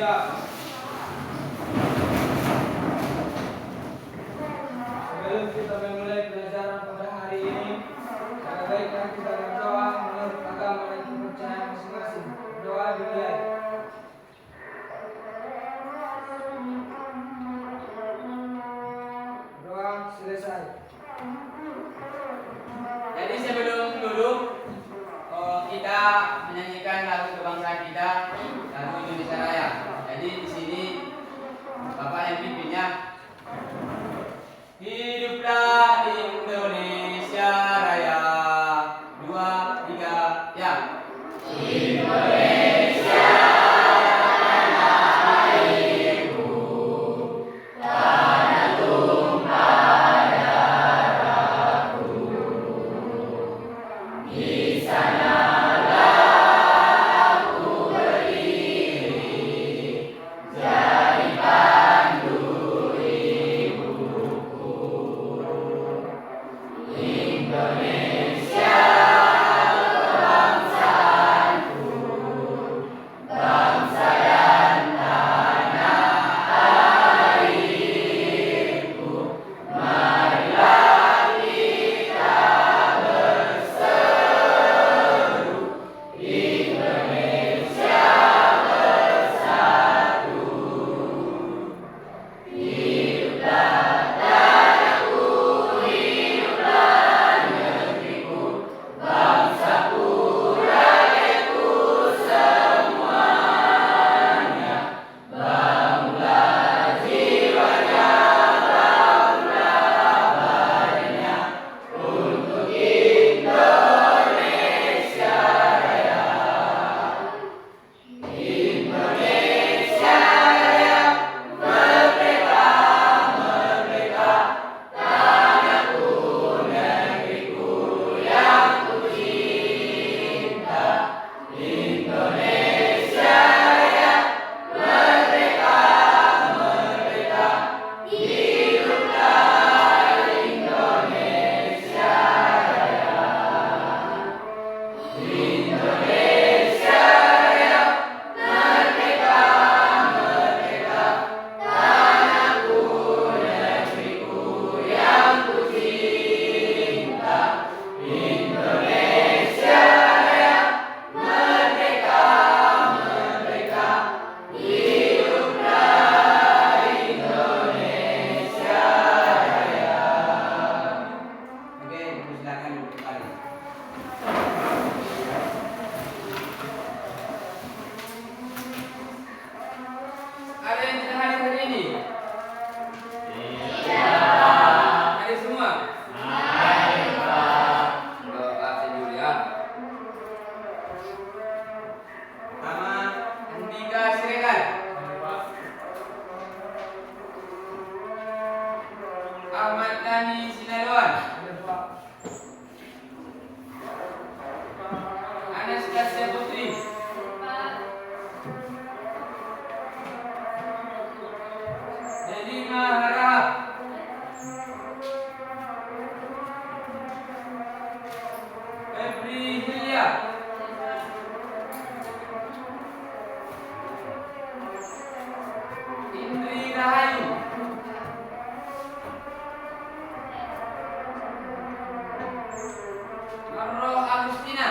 Siap. Sebelum kita memulai pelajaran pada hari ini, ada baiknya kita berdoa menurut agama dan kepercayaan masing-masing. Doa dimulai. Doa selesai. Jadi sebelum duduk kita menyanyikan lagu kebangsaan kita, lagu Indonesia Raya. Jadi di sini Bapak yang pimpinnya. Hiduplah Indonesia Raya. 2, 3, ya. Indonesia tanah airku, tanah tumpah darahku. Di sanalah aku berdiri, jadi pandu ibuku. Indonesia kebangsaanku, bangsa dan tanah airku. Marilah kita berseru, Indonesia bersatu. Hiduplah tanahku, hiduplah negeriku, bangsaku, rakyatku semuanya. Bangunlah jiwanya, bangunlah badannya untuk Indonesia Raya. Indonesia Raya, merdeka, merdeka, tanahku, negeriku yang kucinta. Indonesia Raya, merdeka, merdeka, hiduplah Indonesia Raya. Indonesia Raya, merdeka, merdeka, tanahku, negeriku yang kucinta. Indonesia Raya, merdeka, merdeka, hiduplah Indonesia Raya. Oke, silakan kembali. Ada yang tidak hadir hari ini? Tidak. Hadir semua? Hadir, Pak. Pak Julia. Nama Andika Siregar. Ahmad Dhani Sinaluan. Anastasia Putri. Dedi Maharahap. Febri Hilya. Indri Rahayu. Marroh Agustina.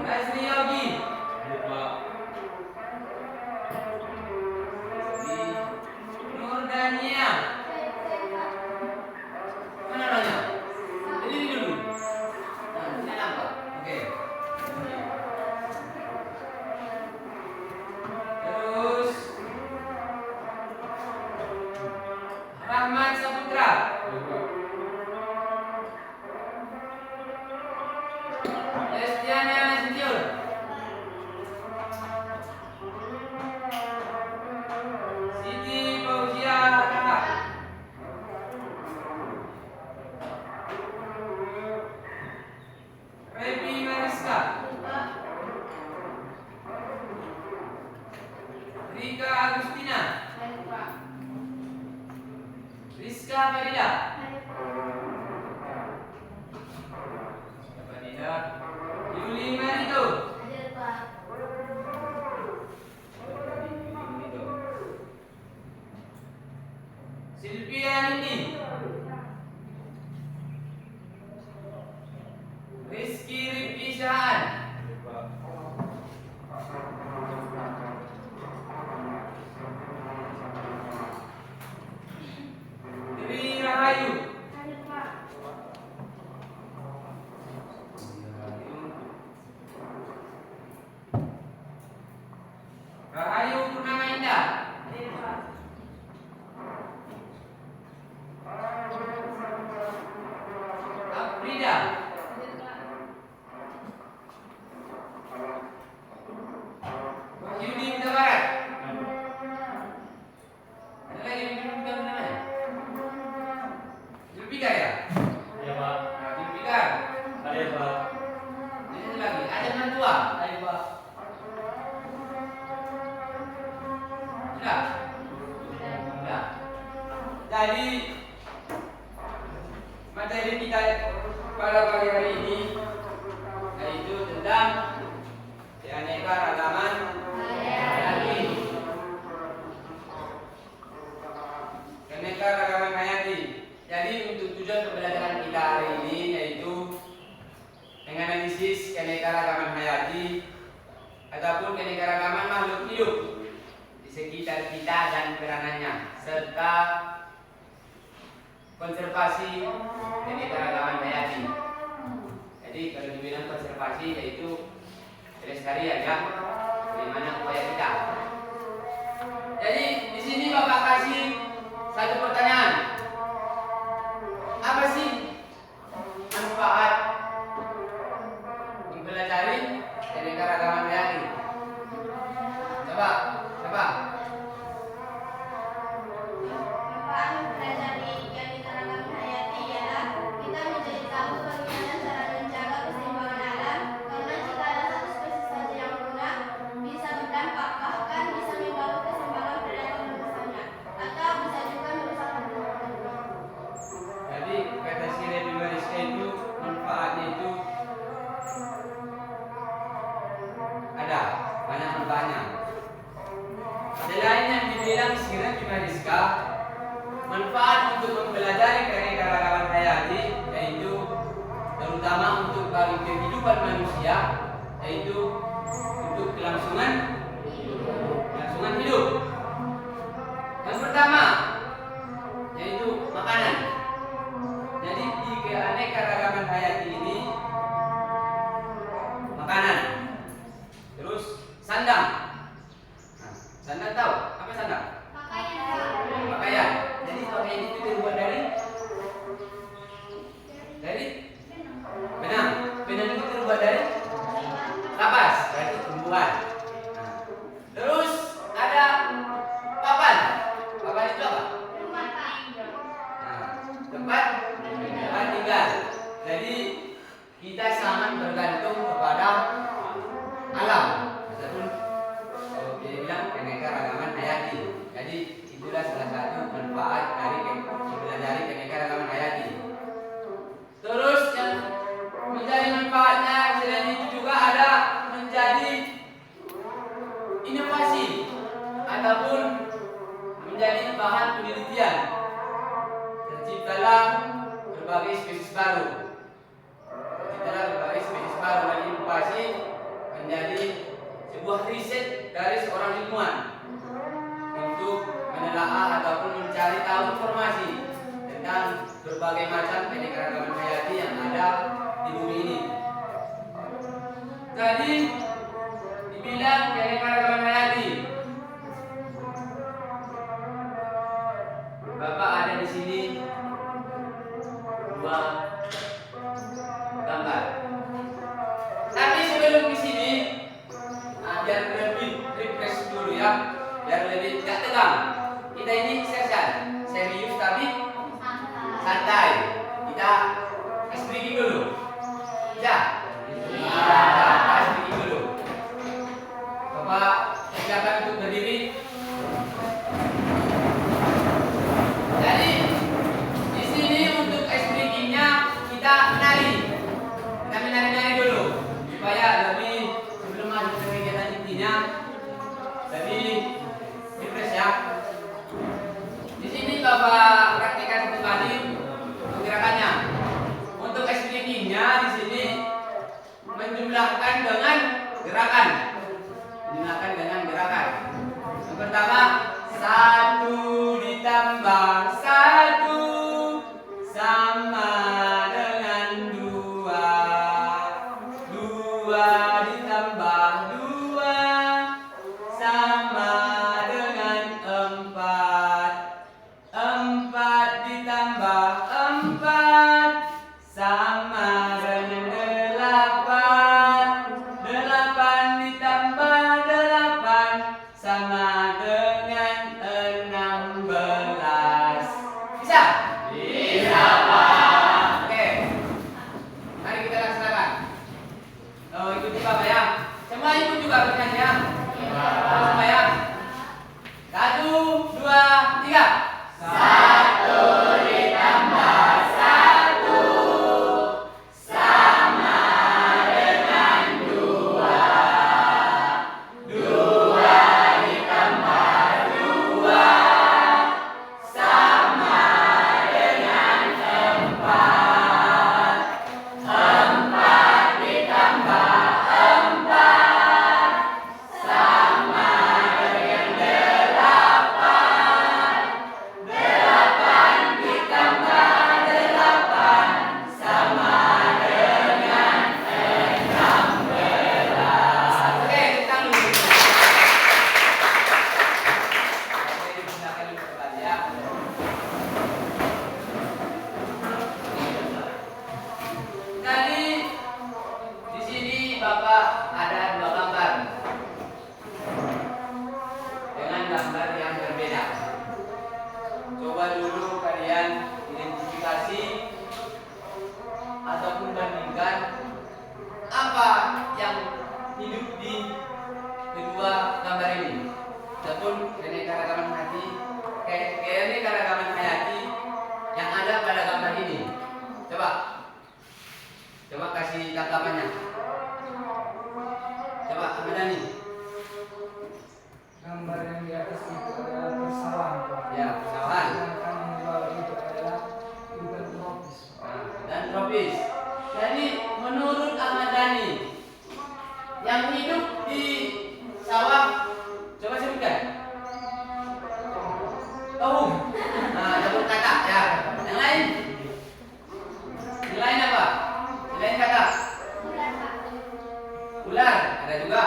Nazri Yogi. Nurdania. Mana orangnya? Ini dulu. Nah, ini nampak. Oke. Terus Rahmat Saputra. Destiana Nasution. Siti Fauzia Rahab. Repi Mariska. Rika Agustina. Rizka Farida. Rahayu. Rahayu Purnama Indah. Afrida. Wahyudi Huta Barat. Ada lagi yang belum tahu namanya? Zulfikar ya? Iya Pak. Nah, Zulfikar. Ada Pak. Ini satu lagi. Ada Mantua. Ada Pak. Sudah. Sudah. Jadi materi kita pada pagi hari ini yaitu tentang keanekaragaman hayati. Keanekaragaman hayati. Jadi untuk tujuan pembelajaran kita hari ini yaitu menganalisis keanekaragaman hayati ataupun keanekaragaman makhluk hidup di sekitar kita dan peranannya serta konservasi keanekaragaman hayati. Jadi kalau dibilang konservasi yaitu pelestarian ya, bagaimana upaya kita. Jadi di sini Bapak kasih satu pertanyaan. Apa sih manfaat mempelajari keanekaragaman hayati? Coba. Manfaat mempelajari keanekaragaman hayati ialah kita menjadi tahu bagaimana cara menjaga keseimbangan alam, karena jika ada satu spesies saja yang punah bisa berdampak, bahkan bisa mengganggu keseimbangan predator berbesarnya atau bisa juga merusak habitat. Jadi kata si Levi Mariska itu manfaatnya itu ada banyak manfaatnya. Selain yang dibilang si Levi Mariska, manfaat untuk mempelajari keanekaragaman hayati yaitu terutama untuk bagi kehidupan manusia yaitu untuk kelangsungan hidup. Yang pertama yaitu makanan. Jadi di keanekaragaman hayati ini makanan, terus sandang. Nah, sandang tahu apa sandang? Pakaian. Jadi pakaian itu terbuat dari benang. Benang itu terbuat dari kapas, berarti tumbuhan. Nah, terus ada papan. Papan itu apa? Nah, tempat tinggal. Jadi kita sangat bergantung kepada alam ataupun kalau dia bilang keanekaragaman hayati. Jadi itulah salah satu manfaat dari mempelajari keanekaragaman hayati. Terus yang menjadi manfaatnya selain itu juga ada menjadi inovasi ataupun menjadi bahan penelitian. Terciptalah berbagai spesies baru. Dan inovasi menjadi sebuah riset dari seorang ilmuwan untuk menelaah ataupun mencari tahu informasi tentang berbagai macam keanekaragaman hayati yang ada di bumi ini. Jadi dibilang keanekaragaman hayati. Bapak ada di sini dua gambar. Tapi sebelum di sini, biar lebih refresh dulu ya, biar lebih tidak tegang. Kita ini serius tapi santai. Kita speaking dulu. Ya. Speaking dulu. Bapak silakan untuk berdiri. Jadi di sini untuk speakingnya kita menari. Kita menari dulu supaya lebih sebelum masuk ke kegiatan intinya lebih refresh ya. Di sini Bapak praktekkan satu kali gerakannya. Untuk speakingnya di sini menjumlahkan dengan gerakan. Yang pertama 1 ditambah 1 4 sama dengan 8. 8 ditambah 8 sama dengan 16. Bisa? Bisa, Pak. Oke. Mari kita laksanakan. Ikuti Bapak ya. Semua ikut juga bernyanyi ya. Semua ya. 1, 2, 3. 1 ditambah 1 sama dengan 2. 2 ditambah 2 sama dengan 4. 4 ditambah 4 sama dengan 8. 8 ditambah 8 sama dengan 16. Oke, tentang dulu. Oke, digunakan dulu kembali ya. Tadi di sini Bapak ada 2 gambar dengan gambar yang berbeda. Coba dulu kalian identifikasi ataupun bandingkan apa yang hidup di kedua gambar ini. Ataupun keanekaragaman hati, keanekaragaman hayati yang ada pada gambar ini. Coba kasih tanggapannya. Coba Ahmad Dhani. Gambar yang di atas itu adalah persawahan, Pak. Ya, persawahan. Sedangkan yang di bawah itu adalah hutan tropis. Dan tropis. Jadi menurut Ahmad Dhani yang hidup di sawah, coba sebutkan. Tahu? Sebut kata ya. Yang lain? Yang lain apa? Yang lain kata? Ular ada juga.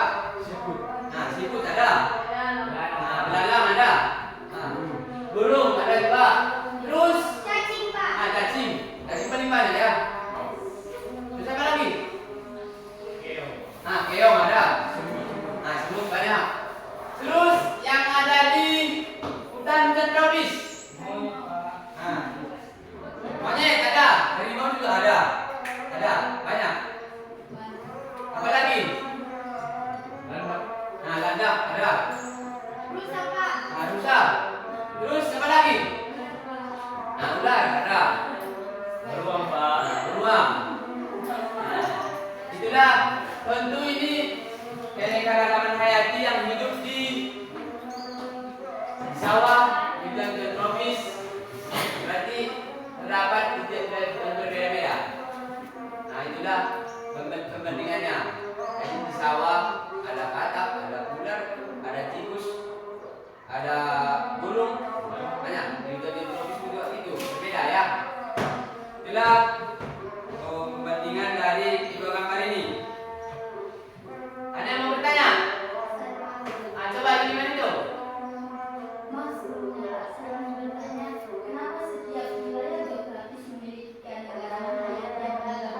Siput. Siput ada. Belalang ada. Burung ada juga. Terus Cacing, Pak. cacing. Cacing paling banyak ya. Terus apa lagi? Keong ada. Semut banyak. Terus yang ada di hutan tropis. Monyet ada. Harimau juga ada. Ada banyak. Apa lagi? Landak ada. Rusa, Pak. Rusa. Terus apa lagi? Ular ada. Beruang, Pak. Beruang. Itulah tentu ini keanekaragaman hayati yang hidup di sawah, di hutan tropis. Berarti terdapat di tiap-tiap yang berbeda-beda. Itulah perbandingannya. Jadi di sawah ada katak, ada ular, ada tikus, ada burung, banyak. Di hutan tropis juga itu berbeda ya. Itulah perbandingan dari kedua gambar ini. Ada yang mau bertanya? Coba gimana itu? Mas Gurunya, saya mau bertanya, kenapa setiap wilayah geografis memiliki keanekaragaman hayati yang beragam?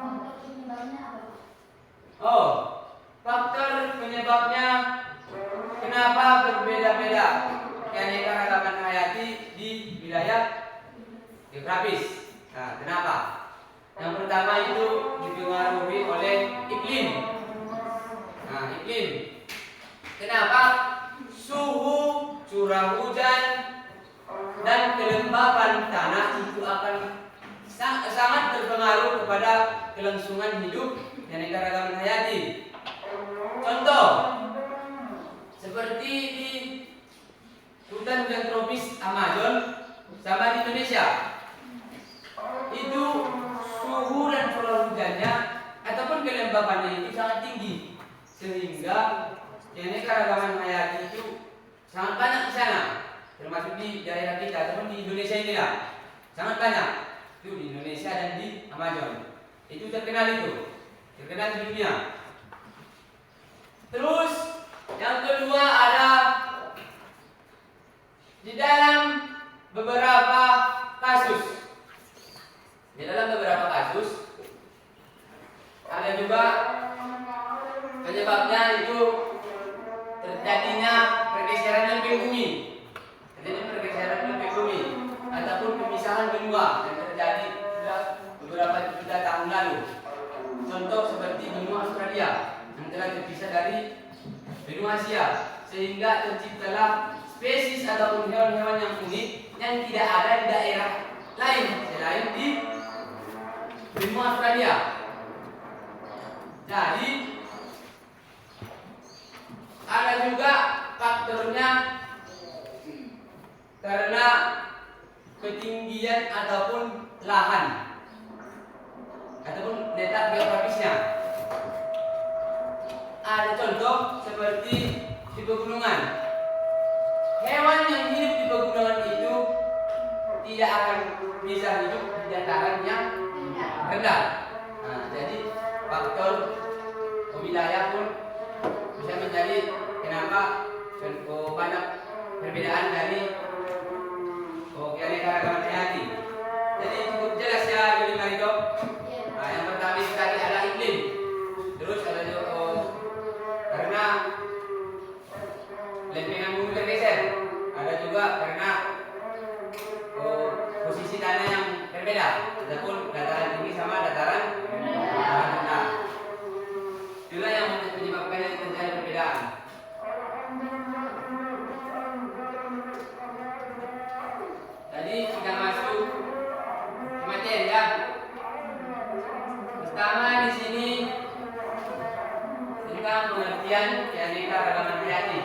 Faktor penyebabnya apa? Faktor penyebabnya kenapa berbeda-beda keanekaragaman hayati di wilayah geografis. Kenapa? Yang pertama itu dipengaruhi oleh iklim. Iklim. Kenapa? Suhu, curah hujan, dan kelembapan tanah itu akan sangat berpengaruh kepada kelangsungan hidup keanekaragaman hayati. Contoh, seperti di hutan tropis Amazon sama di Indonesia, itu suhu dan curah hujannya ataupun kelembapannya itu sangat tinggi, sehingga keanekaragaman hayati itu sangat banyak di sana, termasuk di daerah kita ataupun di Indonesia ini lah, sangat banyak. Itu di Indonesia dan di Amazon. Itu terkenal di dunia. Terus yang kedua ada di dalam beberapa kasus terjadi sudah beberapa juta tahun lalu. Contoh seperti benua Australia yang telah terpisah dari benua Asia, sehingga terciptalah spesies ataupun hewan-hewan yang unik yang tidak ada di daerah lain selain di benua Australia. Jadi ada juga faktornya karena ketinggian ataupun lahan ataupun letak geografisnya. Ada contoh seperti di pegunungan. Hewan yang hidup di pegunungan itu tidak akan bisa hidup di dataran yang rendah. Nah, jadi faktor wilayah pun bisa menjadi kenapa banyak perbedaan dari keanekaragaman hayati. Jadi cukup jelas ya Yuli Marito. Nah, yang pertama itu tadi adalah iklim. Terus ada juga karena lempengan bumi bergeser. Ada juga karena posisi tanah yang berbeda. Adapun dataran tinggi sama dataran rendah. Itulah yang menyebabkan terjadi perbedaan. Tadi kita masuk ke materi ya. Pertama di sini tentang pengertian keanekaragaman hayati.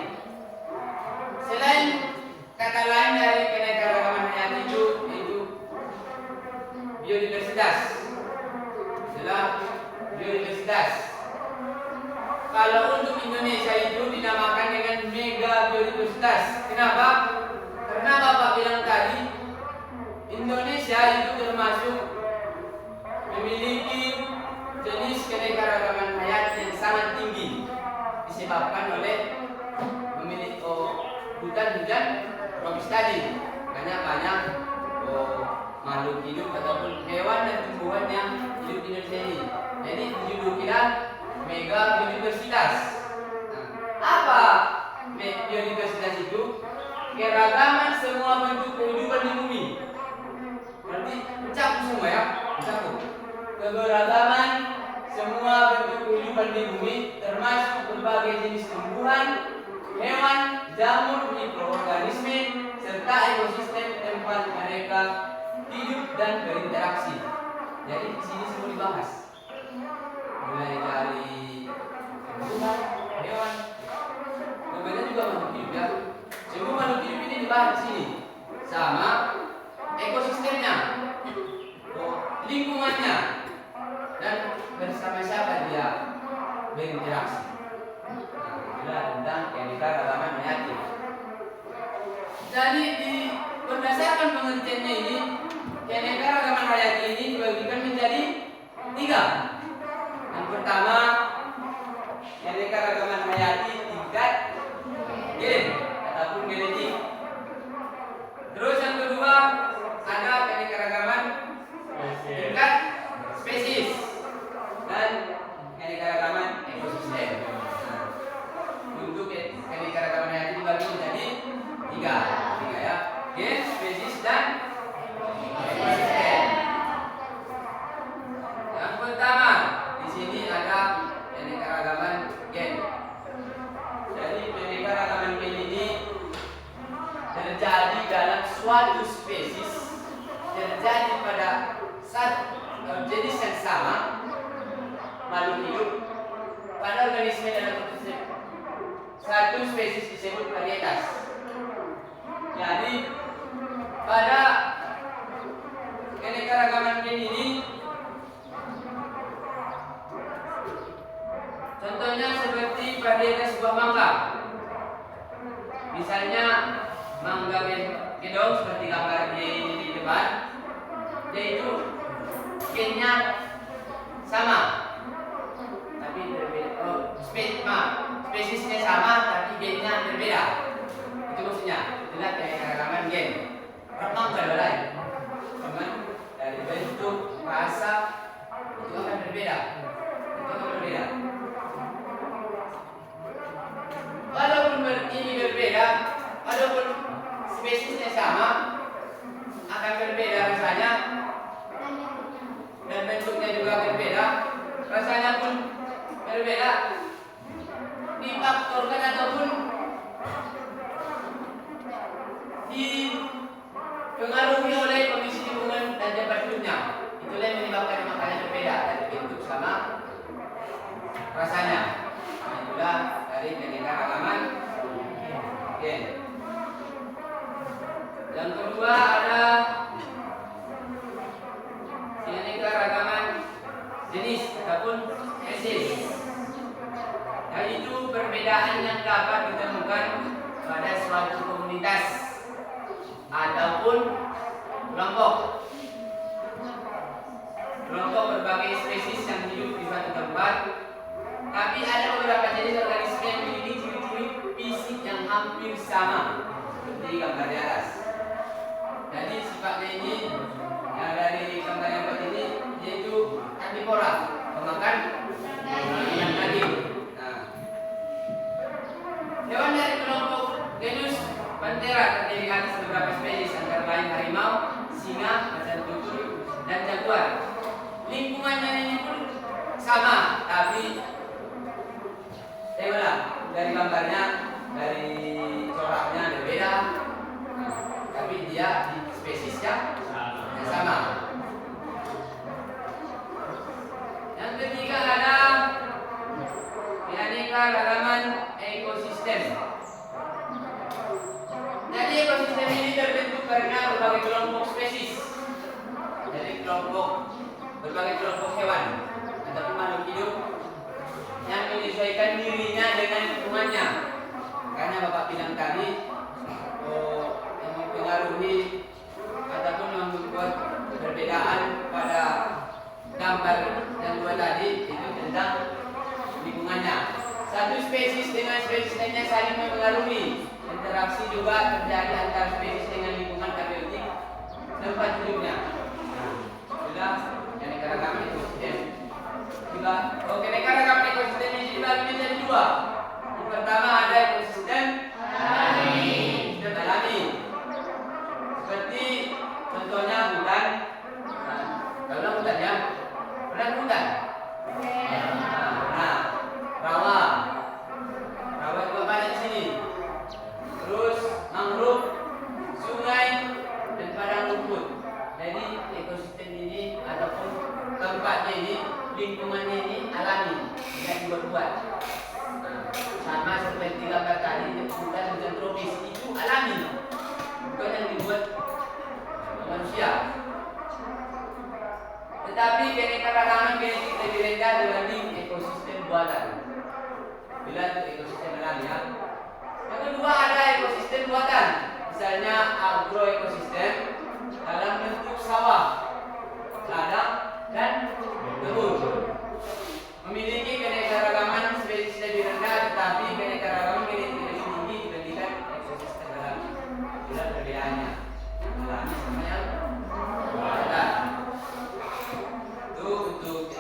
Selain kata lain dari keanekaragaman hayati itu yaitu biodiversitas. Adalah biodiversitas. Kalau untuk Indonesia itu dinamakan dengan mega biodiversitas. Kenapa? Karena Bapak bilang tadi Indonesia itu termasuk memiliki jenis keanekaragaman hayati yang sangat tinggi disebabkan oleh memiliki hutan tropis tadi. Makanya banyak makhluk hidup ataupun hewan dan tumbuhan yang hidup di Indonesia ini. Jadi dijulukilah mega biodiversitas. Apa biodiversitas itu? Keragaman semua bentuk kehidupan di bumi. Berarti mencakup semua ya, mencakup keberagaman semua bentuk kehidupan di bumi, termasuk berbagai jenis tumbuhan, hewan, jamur, mikroorganisme, serta ekosistem tempat mereka hidup dan berinteraksi. Jadi di sini semua dibahas, mulai dari tumbuhan, hewan, kemudian juga makhluk hidup ya. Semua makhluk hidup ini dibahas di sini, sama ekosistemnya, lingkungannya, dan bersama siapa dia berinteraksi. Itulah tentang keanekaragaman hayati. Jadi berdasarkan pengertiannya ini, keanekaragaman hayati ini dibagikan menjadi 3. Yang pertama, keanekaragaman hayati tingkat gen ataupun genetik. Terus yang kedua ada keanekaragaman tingkat spesies dan keanekaragaman ekosistem. Untuk keanekaragaman hayati dibagi menjadi 3 ya, gen, spesies dan ekosistem. Yang pertama di sini ada keanekaragaman gen. Jadi keanekaragaman gen ini terjadi dalam suatu spesies, terjadi pada jenis yang sama makhluk hidup pada organisme dalam satu spesies disebut varietas. Jadi pada keanekaragaman gen ini contohnya seperti varietas buah mangga. Misalnya mangga gedong seperti gambar di depan, yaitu gennya sama tapi berbeda. Spesiesnya sama tapi gennya berbeda. Itu maksudnya. Itulah keanekaragaman gen. Mangga lain, cuman dari bentuk, rasa itu akan berbeda. Walaupun ini berbeda, walaupun spesiesnya sama, akan berbeda rasanya, Itulah yang menyebabkan makannya berbeda dari bentuk sama rasanya. Nah, itulah dari keanekaragaman gen. Yang kedua ada keanekaragaman jenis ataupun spesies, yaitu perbedaan yang dapat ditemukan pada suatu komunitas ataupun kelompok berbagai spesies yang hidup di suatu tempat, tapi ada beberapa jenis organisme yang memiliki ciri-ciri fisik yang hampir sama seperti gambar di atas. Jadi sifatnya ini yang dari gambar yang buat ini yaitu karnivora, pemakan yang daging. Nah, hewan dari kelompok genus Panthera terdiri atas beberapa spesies antara lain harimau, singa, macan tutul, dan jaguar. Lingkungannya ini pun sama, tapi dari gambarnya, dari coraknya berbeda, tapi dia di spesiesnya sama. Yang ketiga ada keanekaragaman ekosistem. Jadi ekosistem ini terbentuk karena berbagai kelompok spesies. Jadi berbagai kelompok hewan ataupun makhluk hidup yang menyesuaikan dirinya dengan lingkungannya. Karena Bapak bilang tadi, yang mempengaruhi ataupun membuat perbedaan pada gambar yang dua tadi itu tentang lingkungannya. Satu spesies dengan spesies lainnya saling mempengaruhi. Interaksi juga terjadi antara spesies dengan lingkungan abiotik tempat hidupnya. Sudah keanekaragaman ekosistem. Keanekaragaman ekosistem ini dibagi menjadi dua. Yang pertama ada ekosistem alami. Seperti contohnya hutan. Kalau hutannya, pernah hutan? Rawa juga banyak di sini. Terus mangrove, sungai, dan padang rumput. Jadi ekosistem ini ataupun tempatnya ini, lingkungannya ini alami, tidak dibuat-buat. Sama seperti gambar tadi, hutan tropis itu alami, bukan yang dibuat manusia. Tetapi keanekaragaman genetik lebih rendah dibanding ekosistem buatan. Bila itu ekosistem alami ya. Yang kedua ada ekosistem buatan, misalnya agroekosistem dalam bentuk sawah, ladang, dan kebun. Memiliki keanekaragaman spesies lebih rendah, tetapi keanekaragaman genetik lebih tinggi dibandingkan ekosistem alami. Itulah perbedaannya alami sama yang buatan. Itu untuk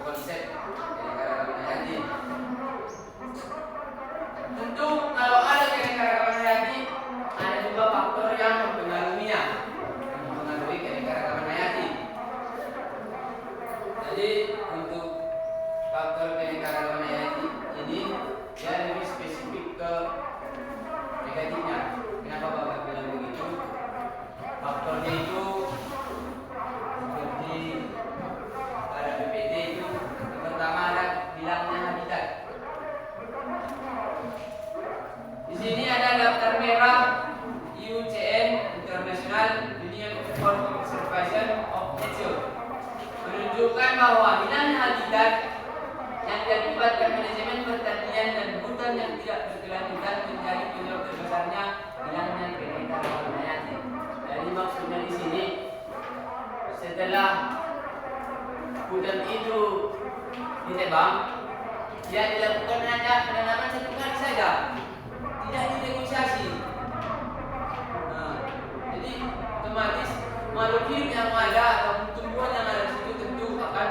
konsep keanekaragaman hayati. Tentu kalau ada keanekaragaman hayati, ada juga faktor yang mempengaruhi keanekaragaman hayati. Jadi untuk faktor keanekaragaman hayati ini dia lebih spesifik ke negatifnya. Kenapa Bapak bilang begitu? Faktornya itu seperti pada PPT itu yang pertama ada hilangnya habitat. Di sini ada daftar merah IUCN International Union for Conservation of Nature menunjukkan bahwa hilangnya habitat yang diakibatkan manajemen pertanian dan hutan yang tidak berkelanjutan menjadi penyebab terbesarnya hilangnya keanekaragaman hayati. Jadi maksudnya di sini setelah hutan itu ditebang, dia dilakukan hanya penanaman satu kali saja, tidak dinegosiasi. Jadi otomatis makhluk hidup yang ada atau tumbuhan yang ada di situ tentu akan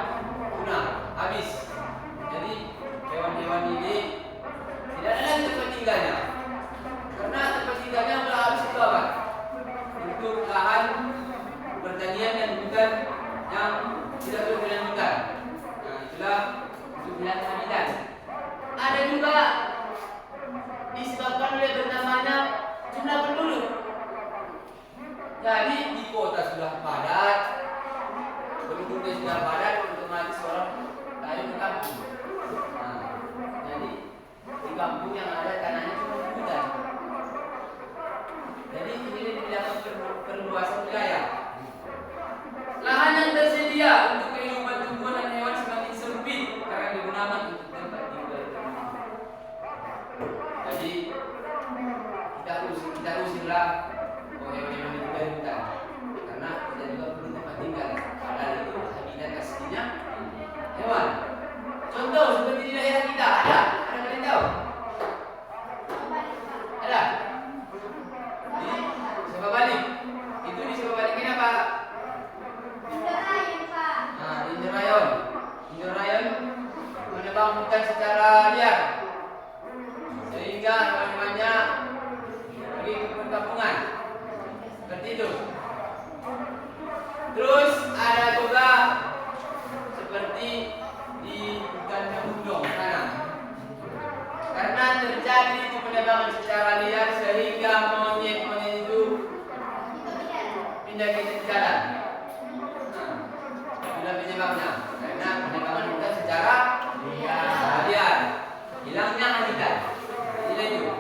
punah, habis. Jadi hewan-hewan ini tidak ada lagi tempat tinggalnya, karena tempat tinggalnya sudah habis dibakar untuk lahan pertanian dan hutan yang tidak berkelanjutan. Itulah untuk hilangnya habitat. Ada juga disebabkan oleh bertambahnya jumlah penduduk. Jadi di kota sudah padat, penduduk dia sudah padat, otomatis orang lari ke kampung. Nah, jadi di kampung yang ada tanahnya cuma hutan. Jadi ini dilakukan perluasan wilayah. Lahan yang tersedia untuk kehidupan tumbuhan dan hewan semakin sempit karena digunakan untuk tempat tinggal. Jadi kita usirlah hewan-hewan itu dari hutan, karena kita juga perlu tempat tinggal. Padahal itu habitat aslinya hewan. Contoh seperti di daerah kita ada kalian tahu? Ada? Di Sebabalik. Itu di Sebabalik ini apa? Nah, di Indrayon menebang hutan secara liar sehingga hewan-hewannya pergi ke perkampungan. Seperti itu. Terus ada juga seperti di hutan Gunung sana. Karena terjadi itu penebangan secara liar sehingga monyet-monyet itu pindah ke jalan. Itulah penyebabnya, karena penebangan hutan secara liar. Hilangnya habitat. Inilah itu.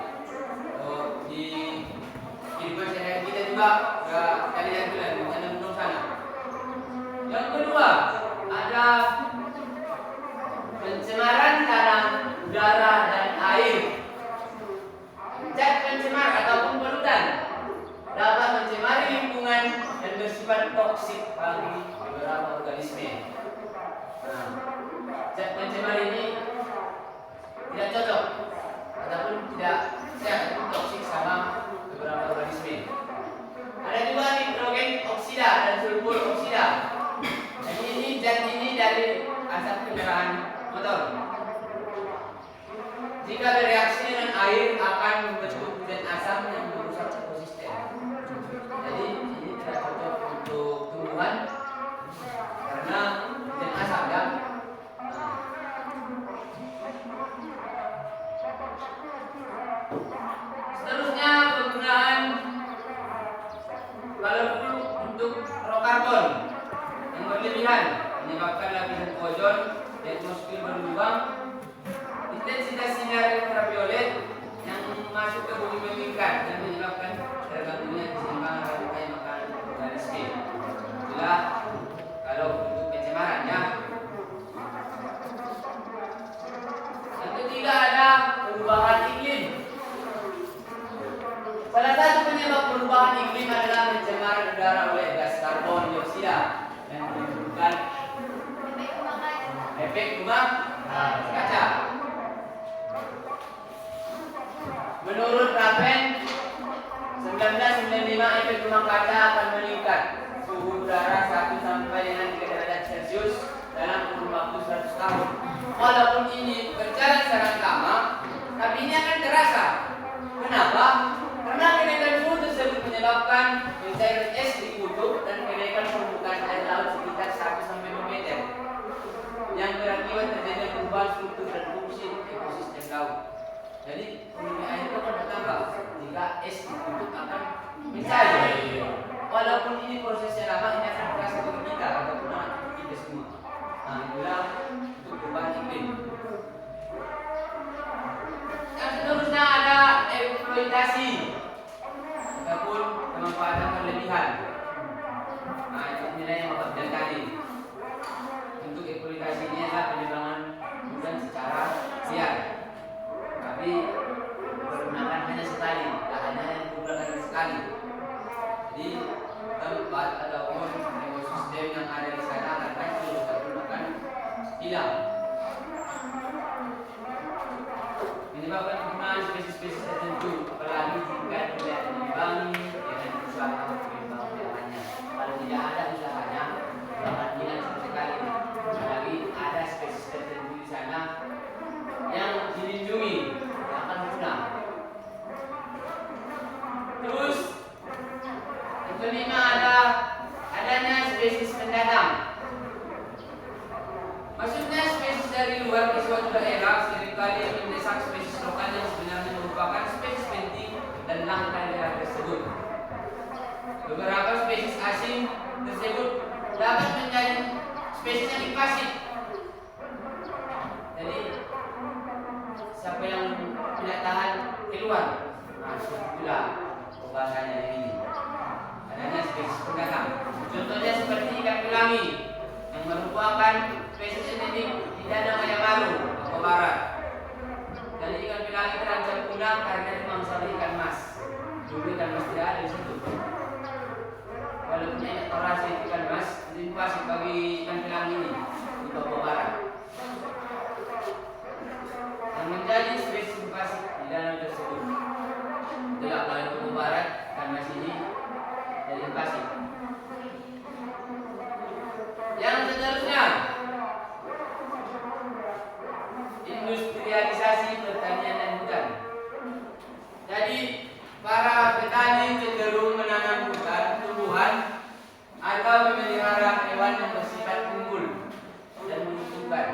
Di kehidupan sehari-hari kita juga kita lihat juga di hutan Gunung sana. Yang kedua, ada pencemaran tanah, udara, dan air. Zat pencemar ataupun polutan dapat mencemari lingkungan dan bersifat toksik bagi beberapa organisme. Nah, zat pencemar ini tidak cocok ataupun tidak sehat ataupun toksik sama beberapa organisme. Ada juga nitrogen oksida dan sulfur oksida. Jadi ini zat ini dari asap kendaraan motor. Jika bereaksi dengan air akan membentuk hujan asam yang merusak ekosistem. Jadi ini tidak cocok untuk tumbuhan karena hujan asam ya. Seterusnya penggunaan kalorful untuk rokarbon yang berlebihan menyebabkan lapisan ozon di atmosfer berlubang. Intensitas sinar ultraviolet yang masuk ke bumi meningkat dan menyebabkan terganggunya keseimbangan rantai makanan organisme. Itulah kalau untuk pencemaran ya. Yang ketiga ada perubahan iklim. Salah satu penyebab perubahan iklim adalah pencemaran udara oleh gas karbon dioksida yang menimbulkan efek rumah kaca. Menurut Raven 1995, efek rumah kaca akan meningkat suhu udara 1 sampai dengan 3 derajat Celcius dalam kurun waktu 100 tahun. Walaupun ini berjalan sangat lama, tapi ini akan terasa. Kenapa? Karena kenaikan suhu tersebut menyebabkan pencairan es di kutub dan kenaikan permukaan air laut sekitar 1 sampai 2 meter yang berakibat terjadinya perubahan struktur dan fungsi ekosistem laut. Jadi volume air itu akan bertambah jika es di kutub akan mencair. Walaupun ini prosesnya lama, ini akan terasa bagi kita ataupun anak kita semua. Nah, itulah untuk perubahan iklim. Yang seterusnya ada eksploitasi ataupun pemanfaatan berlebihan. Nah, itu nilai yang Bapak bilang tadi. Untuk eksploitasi ini adalah penebangan hutan secara liar. Tapi menggunakan hanya sekali, lahannya yang digunakan sekali. Jadi tempat ataupun ekosistem yang ada di sana akan hancur ataupun akan hilang. Menyebabkan penggunaan spesies-spesies tertentu, apalagi jika tidak diimbangi dengan usaha pemeliharannya. Kalau tidak ada usahanya, akan hilang sama sekali. Apalagi ada spesies tertentu di sana yang dilindungi, yang akan punah. Terus yang kelima ada adanya spesies pendatang. Maksudnya spesies dari luar ke suatu daerah seringkali mendesak spesies lokal yang sebenarnya merupakan spesies penting dan langka daerah tersebut. Beberapa spesies asing tersebut dapat menjadi pelangi yang merupakan spesies endemik di Danau Baru, Papua Barat. Dan ikan pelangi terancam punah karena dimangsani ikan mas. Dulu ikan mas tidak ada di situ. Walaupun eksplorasi ikan mas, invasi bagi ikan pelangi ini di Papua Barat. Yang menjadi spesies invasi di danau tersebut. Itulah kalau Papua Barat ikan mas ini dari invasi. Yang seterusnya, industrialisasi pertanian dan hutan. Jadi para petani cenderung menanam hutan, tumbuhan, atau memelihara hewan yang bersifat unggul dan menguntungkan.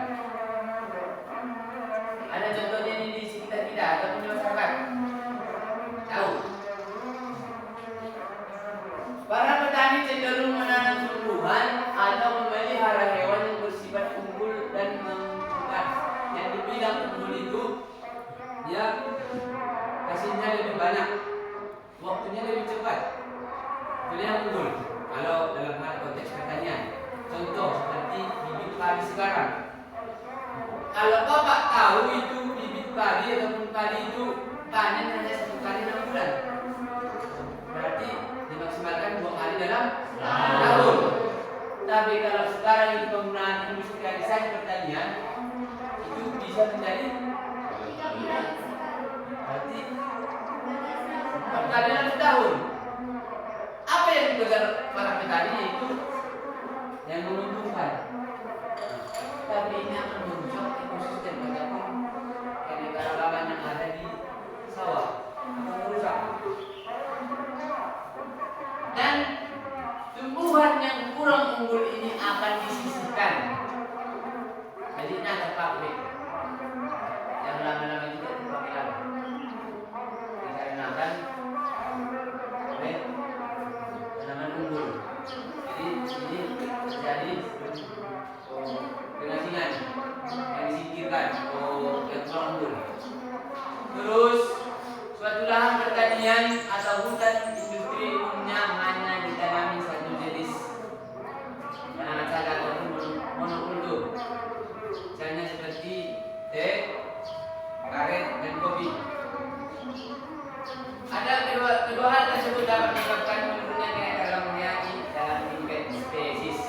Ada contohnya ini di sekitar kita ataupun di masyarakat. Tahu? Para petani cenderung menanam tumbuhan atau memelihara hewan yang bersifat unggul dan menguntungkan. Yang dibilang unggul itu, dia hasilnya lebih banyak, waktunya lebih cepat. Itu yang unggul. Kalau dalam hal konteks pertanian, contoh seperti bibit padi sekarang. Kalau bapak tahu itu bibit padi ataupun padi itu panen hanya 1 kali 6 bulan, berarti dimaksimalkan 2 kali dalam tahun. Tapi kalau sekarang itu penggunaan industrialisasi pertanian, itu bisa menjadi berarti 4 kali dalam tahun. Apa yang dikejar para petani itu yang menguntungkan. Tapi ini akan merusak ekosistem ataupun keanekaragaman yang ada di sawah, akan merusak. Dan tumbuhan yang kurang unggul ini akan disisihkan. Jadi ini akan pakai yang lama-lama tidak dipakai lagi. Dikarenakan oleh tanaman unggul. Jadi ini terjadi pengasingan yang disingkirkan yang kurang unggul. Terus suatu lahan pertanian atau hutan industri umumnya hanya ditanami satu jenis tanaman saja ataupun monokultur. Misalnya seperti teh, karet, dan kopi. Ada kedua hal tersebut dapat menyebabkan menurunnya keanekaragaman hayati dalam tingkat spesies.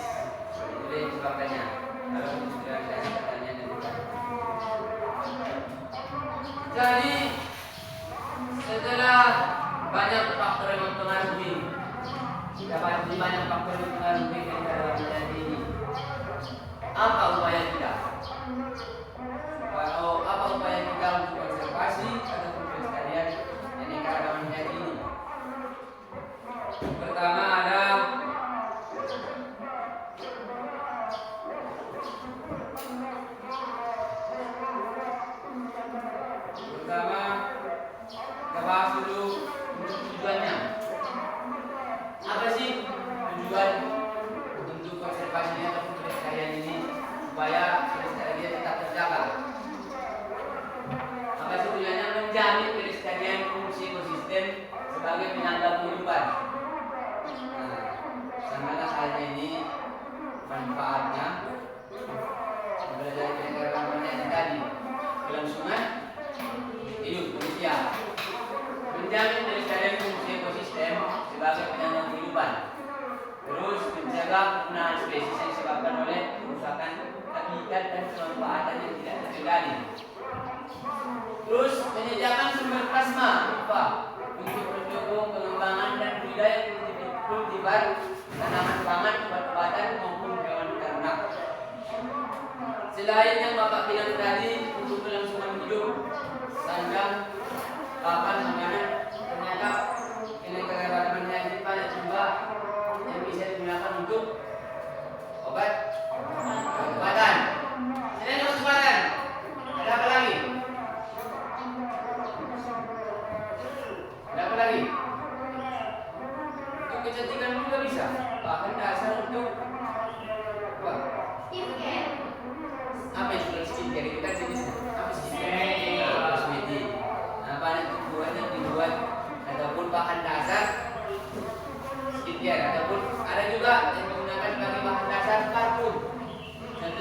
Itu yang sebabnya dalam industrialisasi pertanian dan hutan. Jadi setelah banyak faktor yang mempengaruhi, dapat banyak faktor yang mempengaruhi keanekaragaman hayati ini, apa upaya kita? Apa upaya kita untuk konservasi ataupun pelestarian keanekaragaman hayati ini? Pertama ada kita bahas dulu tujuannya. Apa sih tujuan untuk konservasi ini ataupun pelestarian ini supaya pelestarian tetap terjaga? Apa sih tujuannya? Menjamin pelestarian fungsi ekosistem sebagai penyangga kehidupan. Samalah halnya ini manfaatnya belajar keanekaragaman hayati tadi, kelangsungan hidup manusia, menjamin pelestarian fungsi ekosistem sebagai penyangga kehidupan, terus menjaga penggunaan spesies yang disebabkan oleh kerusakan habitat dan pemanfaatan yang tidak terkendali. Terus menyediakan sumber plasma rupa untuk mendukung pengembangan dan budidaya kultivar tanaman pangan, obat-obatan maupun hewan ternak. Selain yang Bapak bilang tadi untuk kelangsungan hidup, sandang, papan, makanan, ternyata keanekaragaman hayati banyak juga yang bisa digunakan untuk obat-obatan. Selain obat-obatan, ada apa lagi? Ada apa lagi? Untuk kecantikan juga bisa. Bahkan dasar untuk apa? Skincare. Apa yang skincare itu kan jenisnya? Apa skincare? Kosmetik. Nah, banyak tujuan yang dibuat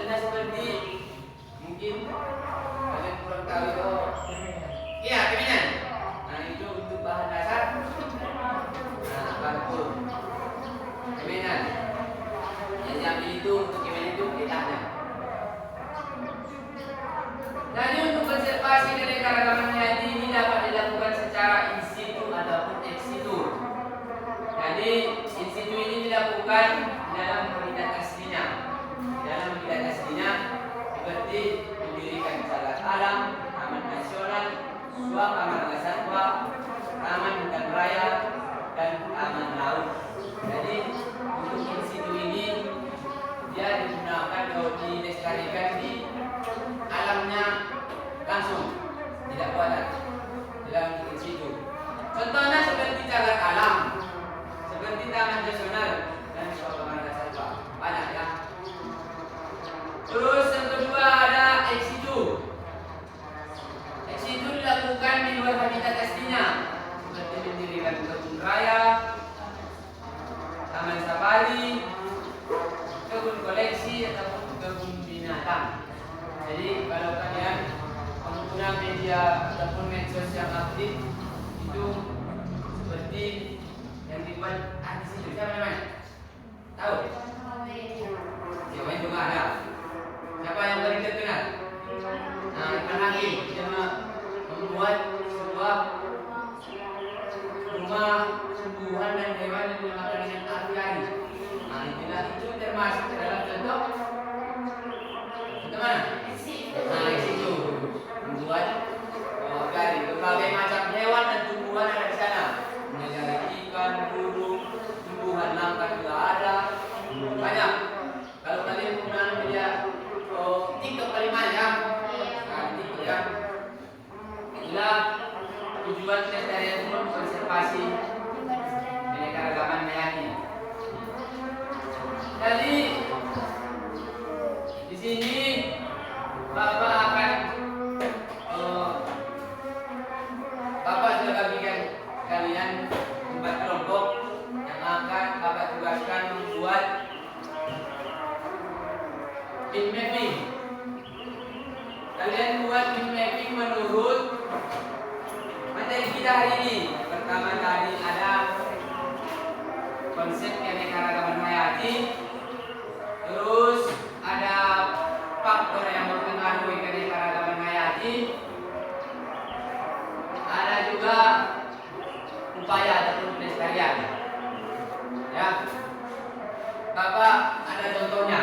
contohnya seperti mungkin kalian kurang tahu itu, iya kemenan. Nah itu untuk bahan dasar. Nah parfum kemenan. Yang diambil itu untuk kemenan itu getahnya. Jadi untuk konservasi keanekaragaman hayati ini dapat dilakukan secara in situ ataupun ex situ. Jadi in situ ini dilakukan dalam habitat aslinya. Dalam habitat aslinya seperti mendirikan cagar alam, taman nasional, suaka marga satwa, taman hutan raya, dan taman laut. Jadi untuk in situ ini dia digunakan atau dilestarikan di alamnya langsung, tidak buatan dalam in situ. Contohnya seperti cagar alam, seperti taman nasional dan suaka marga satwa, banyak ya. Terus yang kedua ada ex situ. Ex situ dilakukan di luar habitat aslinya, seperti mendirikan kebun raya, taman safari, kebun koleksi ataupun kebun binatang. Jadi kalau kalian pengguna media ataupun medsos yang aktif itu seperti yang dibuat di situ, siapa namanya? Tahu? Siapa yang juga ada? Siapa yang paling terkenal? Nah, Irfan Hakim dia membuat sebuah rumah tumbuhan dan hewan yang dinamakan dengan aviari. Nah, itulah itu termasuk dalam contoh mana? Nah, di situ membuat aviari. Berbagai macam hewan dan tumbuhan ada di sana. Mulai dari ikan, burung, tumbuhan langka juga ada. Banyak. Kalau kalian menggunakan media TikTok paling banyak. Nah, TikTok ya. Itulah tujuan pelestarian untuk konservasi keanekaragaman hayati. Jadi di sini Bapak akan Bapak sudah bagikan kalian 4 kelompok yang akan Bapak tugaskan membuat pin mapping. Kalian buat pin mapping menurut materi kita hari ini. Pertama tadi ada konsep keanekaragaman hayati. Terus ada faktor yang mempengaruhi keanekaragaman hayati. Ada juga upaya ataupun pelestarian. Ya. Bapak ada contohnya.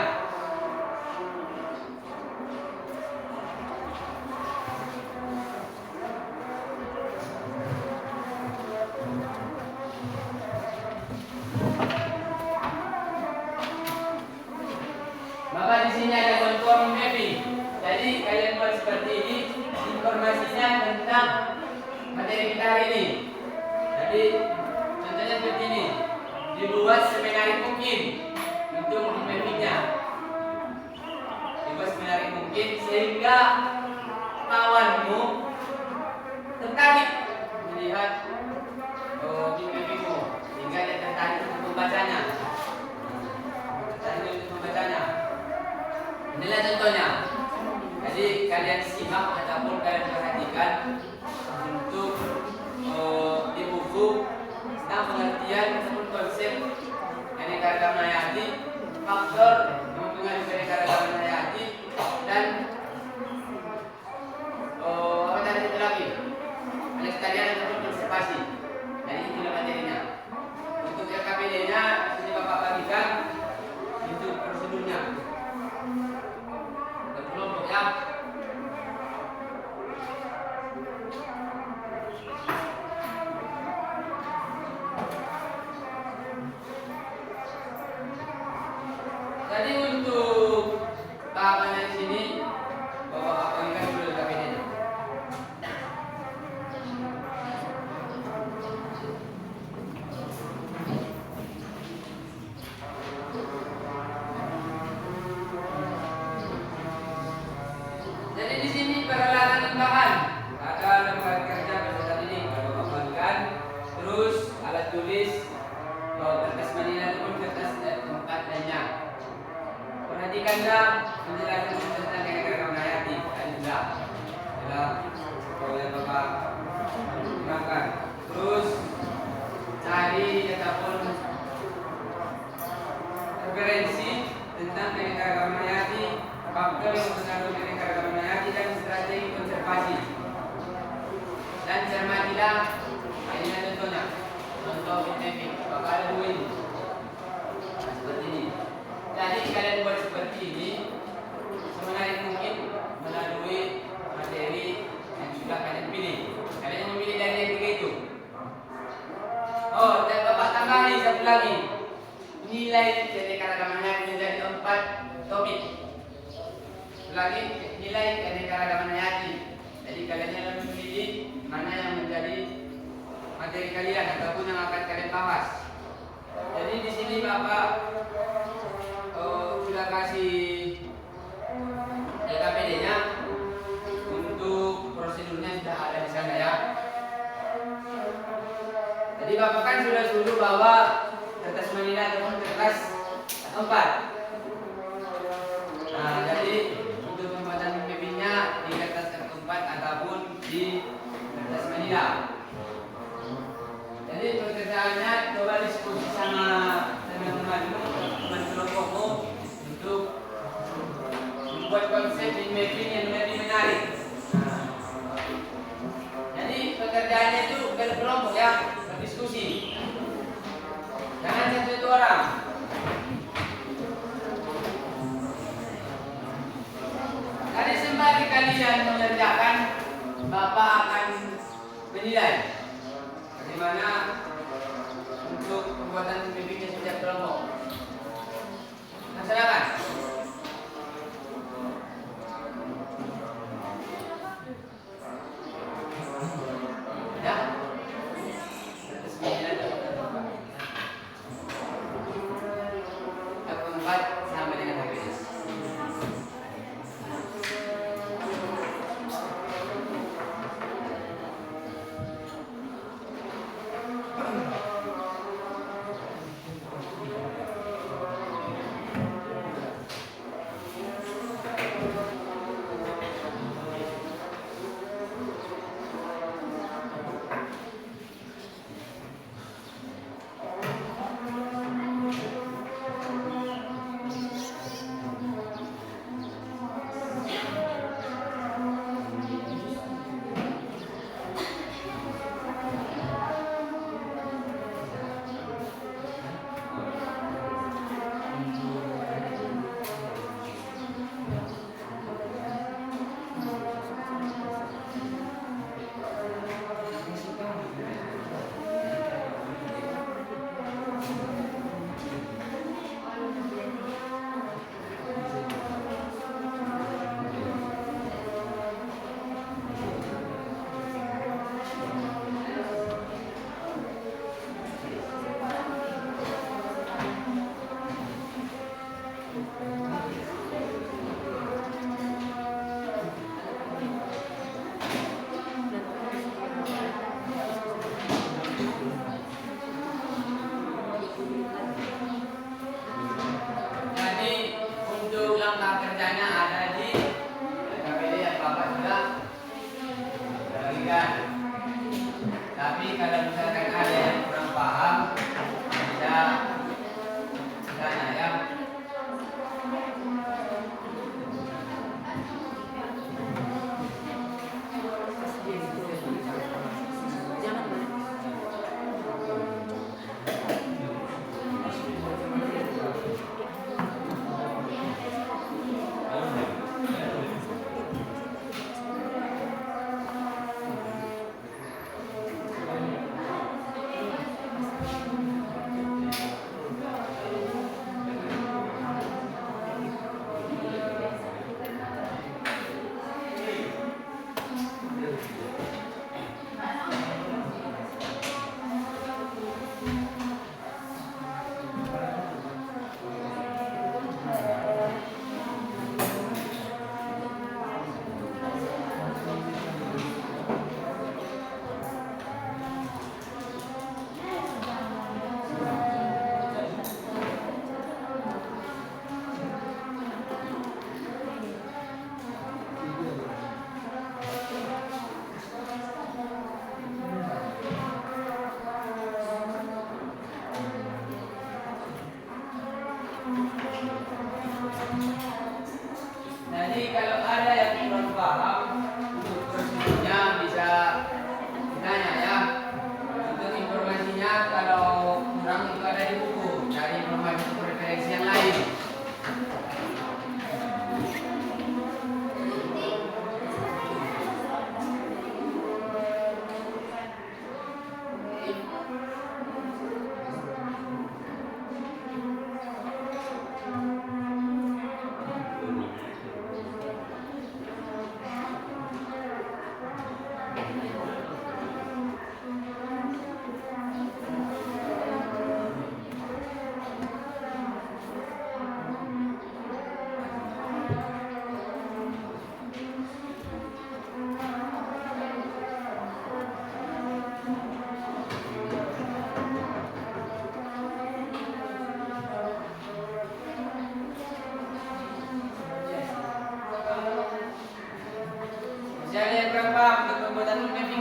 Bapak di sini ada contoh mapping. Jadi kalian buat seperti ini, informasinya tentang materi kita hari ini. Jadi contohnya seperti ini, dibuat semenarik mungkin untuk mappingnya. Dibuat semenarik mungkin sehingga kawanmu tertarik melihat mappingmu, sehingga dia tertarik untuk membacanya. Inilah contohnya. Jadi kalian simak ataupun kalian perhatikan untuk di buku tentang pengertian ataupun konsep keanekaragaman hayati, faktor yang mempengaruhi keanekaragaman hayati, dan apa tadi itu lagi? Pelestarian ataupun konservasi. Jadi itulah materinya. Untuk RKPD-nya ini Bapak bagikan itu prosedurnya. Berkelompok ya. Jadi untuk tahapannya di sini Bapak bagikan dulu RKPD-nya. Jadi di sini peralatan dan bahan ada lembar kerja pada ini kalau bagikan, terus alat tulis, kertas manila ataupun kertas tempat lainnya. Perhatikan Perhatikanlah penjelasan tentang keanekaragaman hayati. Alhamdulillah. Adalah oleh Bapak terangkan. Terus cari ataupun referensi tentang keanekaragaman hayati, faktor yang mempengaruhi keanekaragaman hayati dan strategi konservasi. Dan cermatilah ini contohnya. Contoh ini Bapak ada dua ini. Nah, seperti ini. Jadi kalian buat seperti ini semenarik mungkin melalui materi yang sudah kalian pilih. Kalian memilih dari yang tiga itu. Oh, dan Bapak tambahin satu lagi. Nilai keanekaragaman hayati menjadi 4 topik. Lagi nilai keanekaragaman hayati. Jadi kalian harus memilih mana yang menjadi materi kalian ataupun yang akan kalian bahas. Jadi di sini Bapak sudah kasih LKPD-nya, untuk prosedurnya sudah ada di sana ya. Jadi Bapak kan sudah suruh bahwa kertas manila ataupun kertas A4. Nah, jadi untuk pembuatan PPP-nya di kertas A4 ataupun di kertas manila. Jadi pekerjaannya coba diskusi sama teman-temanmu, teman kelompokmu untuk membuat konsep di mapping yang lebih menarik. Nah, jadi pekerjaannya itu berkelompok ya, berdiskusi. Jangan satu orang. Jadi sembari kalian mengerjakan, Bapak akan menilai bagaimana untuk pembuatan PPP setiap kelompok. Nah, silakan. Ya. Keempat sama dengan HPS.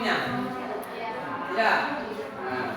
sebelumnya? Tidak. Nah.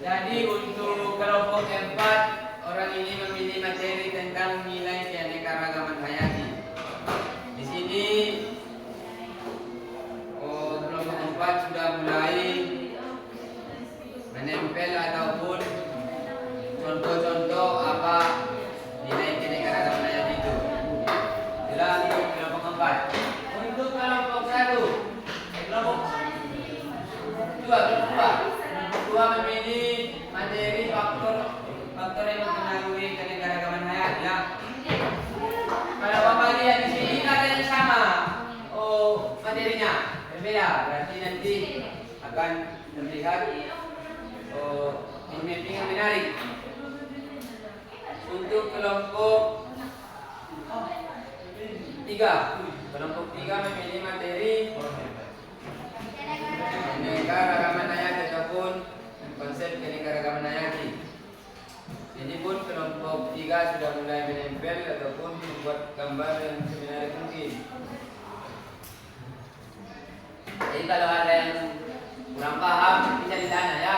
Jadi untuk kelompok 4 orang ini memilih materi tentang nilai keanekaragaman hayati. Di sini kelompok 4 sudah mulai menempel ataupun contoh-contoh apa nilai keanekaragaman hayati itu. ya. Kalau Bapak lihat di sini ada yang sama. Oh, materinya berbeda. Berarti nanti akan terlihat mapping yang menarik. Untuk kelompok 3 memilih materi keanekaragaman hayati ataupun konsep keanekaragaman hayati. Ini pun kelompok 3 sudah mulai menempel ataupun membuat gambar yang semenarik mungkin. Jadi kalau ada yang kurang paham bisa ditanya ya.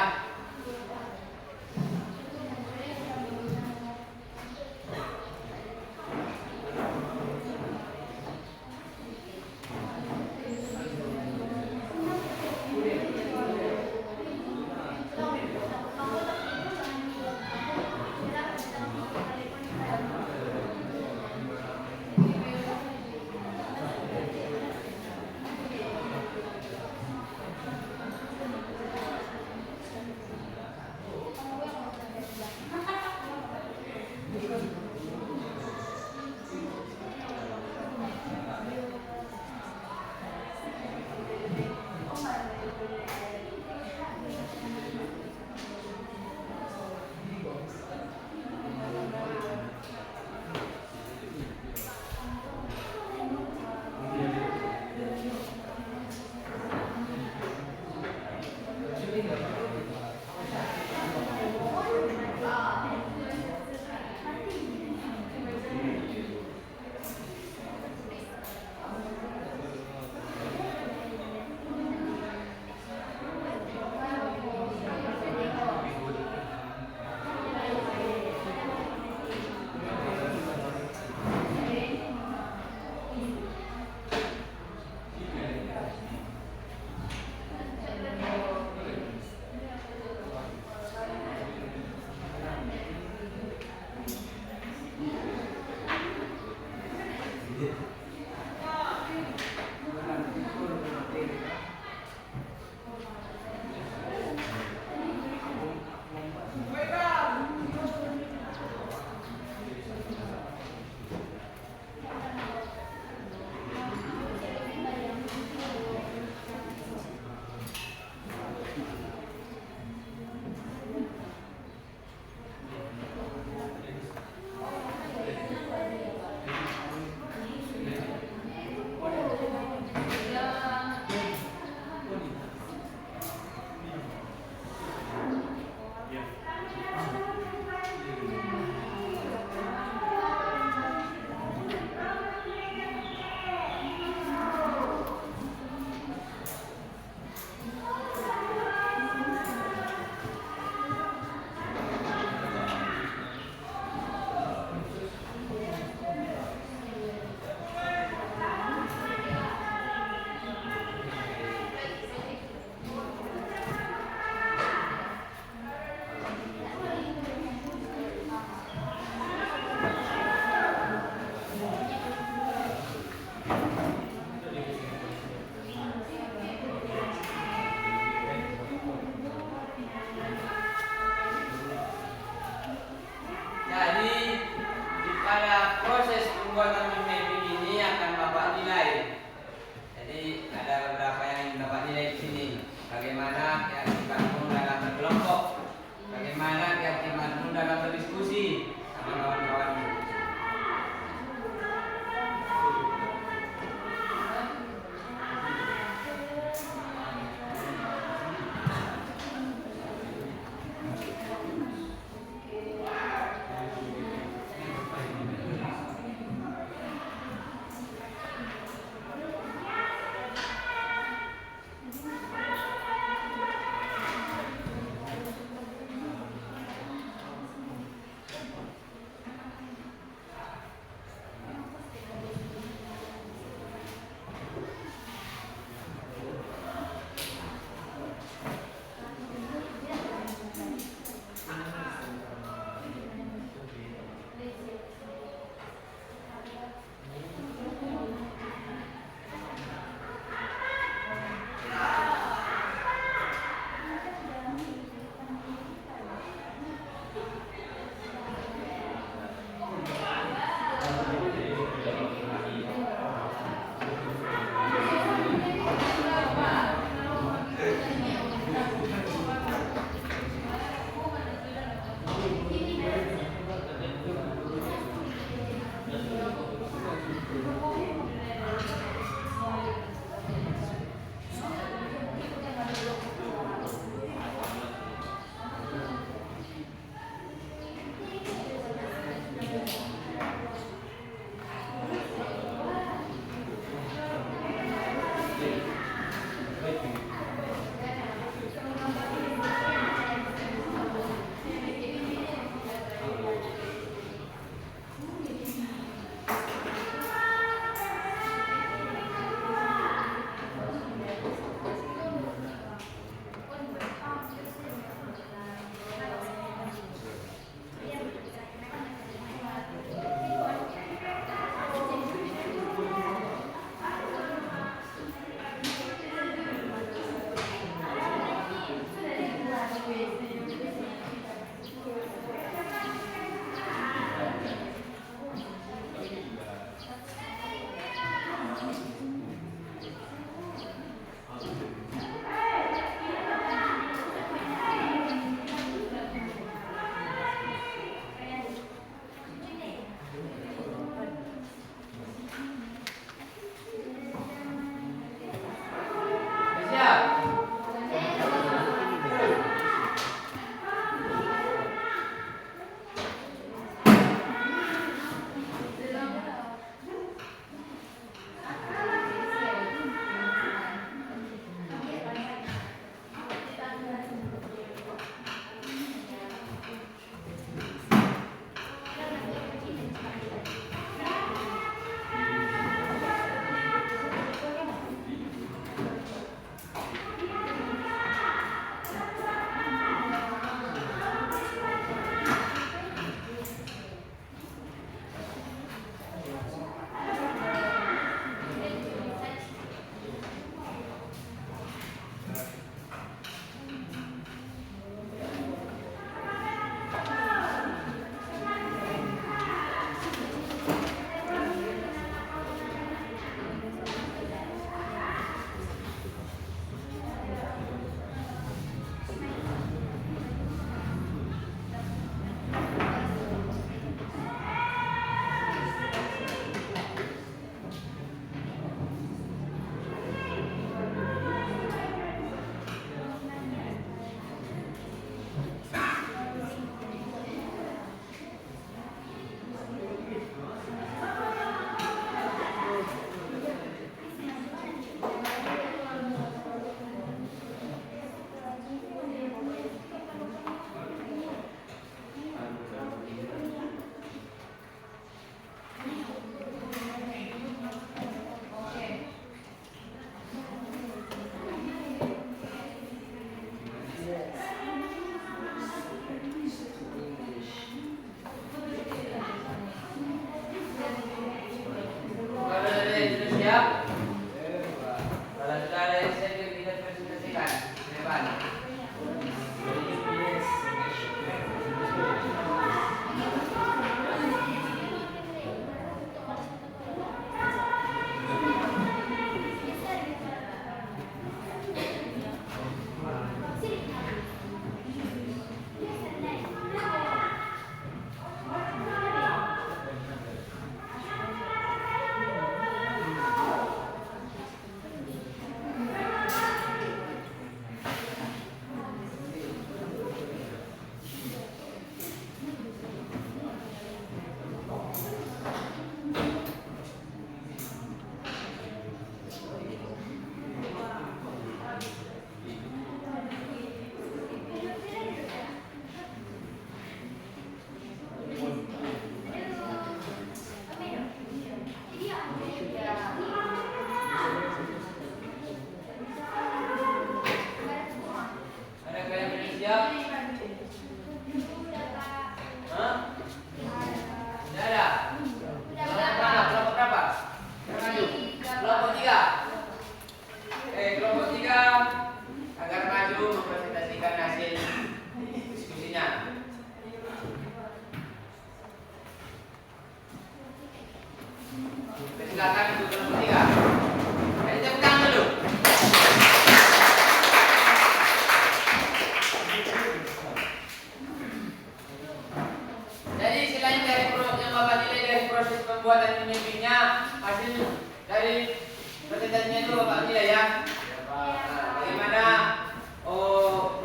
Bapak nilai dari proses pembuatan mimpinya, hasil dari presentasinya itu Bapak nilai ya. Nah, bagaimana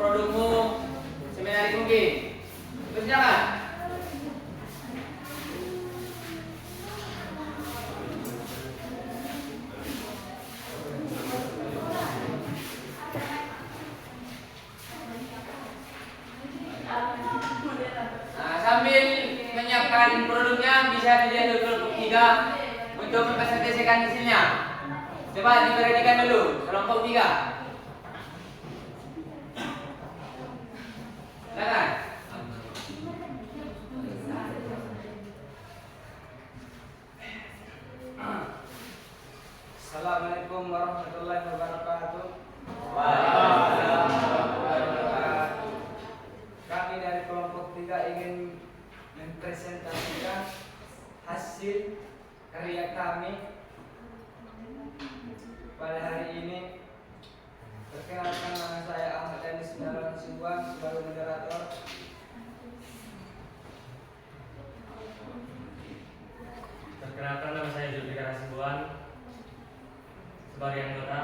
produkmu seminar mungkin? Silakan. Nah, sambil menyiapkan produknya bisa dilihat di kelompok 3 untuk mempresentasikan hasilnya. Coba diperhatikan dulu kelompok 3. Silakan. Assalamualaikum warahmatullahi wabarakatuh. Waalaikumsalam warahmatullahi wabarakatuh. Kami dari kelompok 3 ingin mempresentasikan hasil karya kami pada hari ini. Perkenalkan, nama saya Ahmad Dhani Sundaran Sibuan sebagai moderator. Perkenalkan, nama saya Zulfikar Hasibuan sebagai anggota.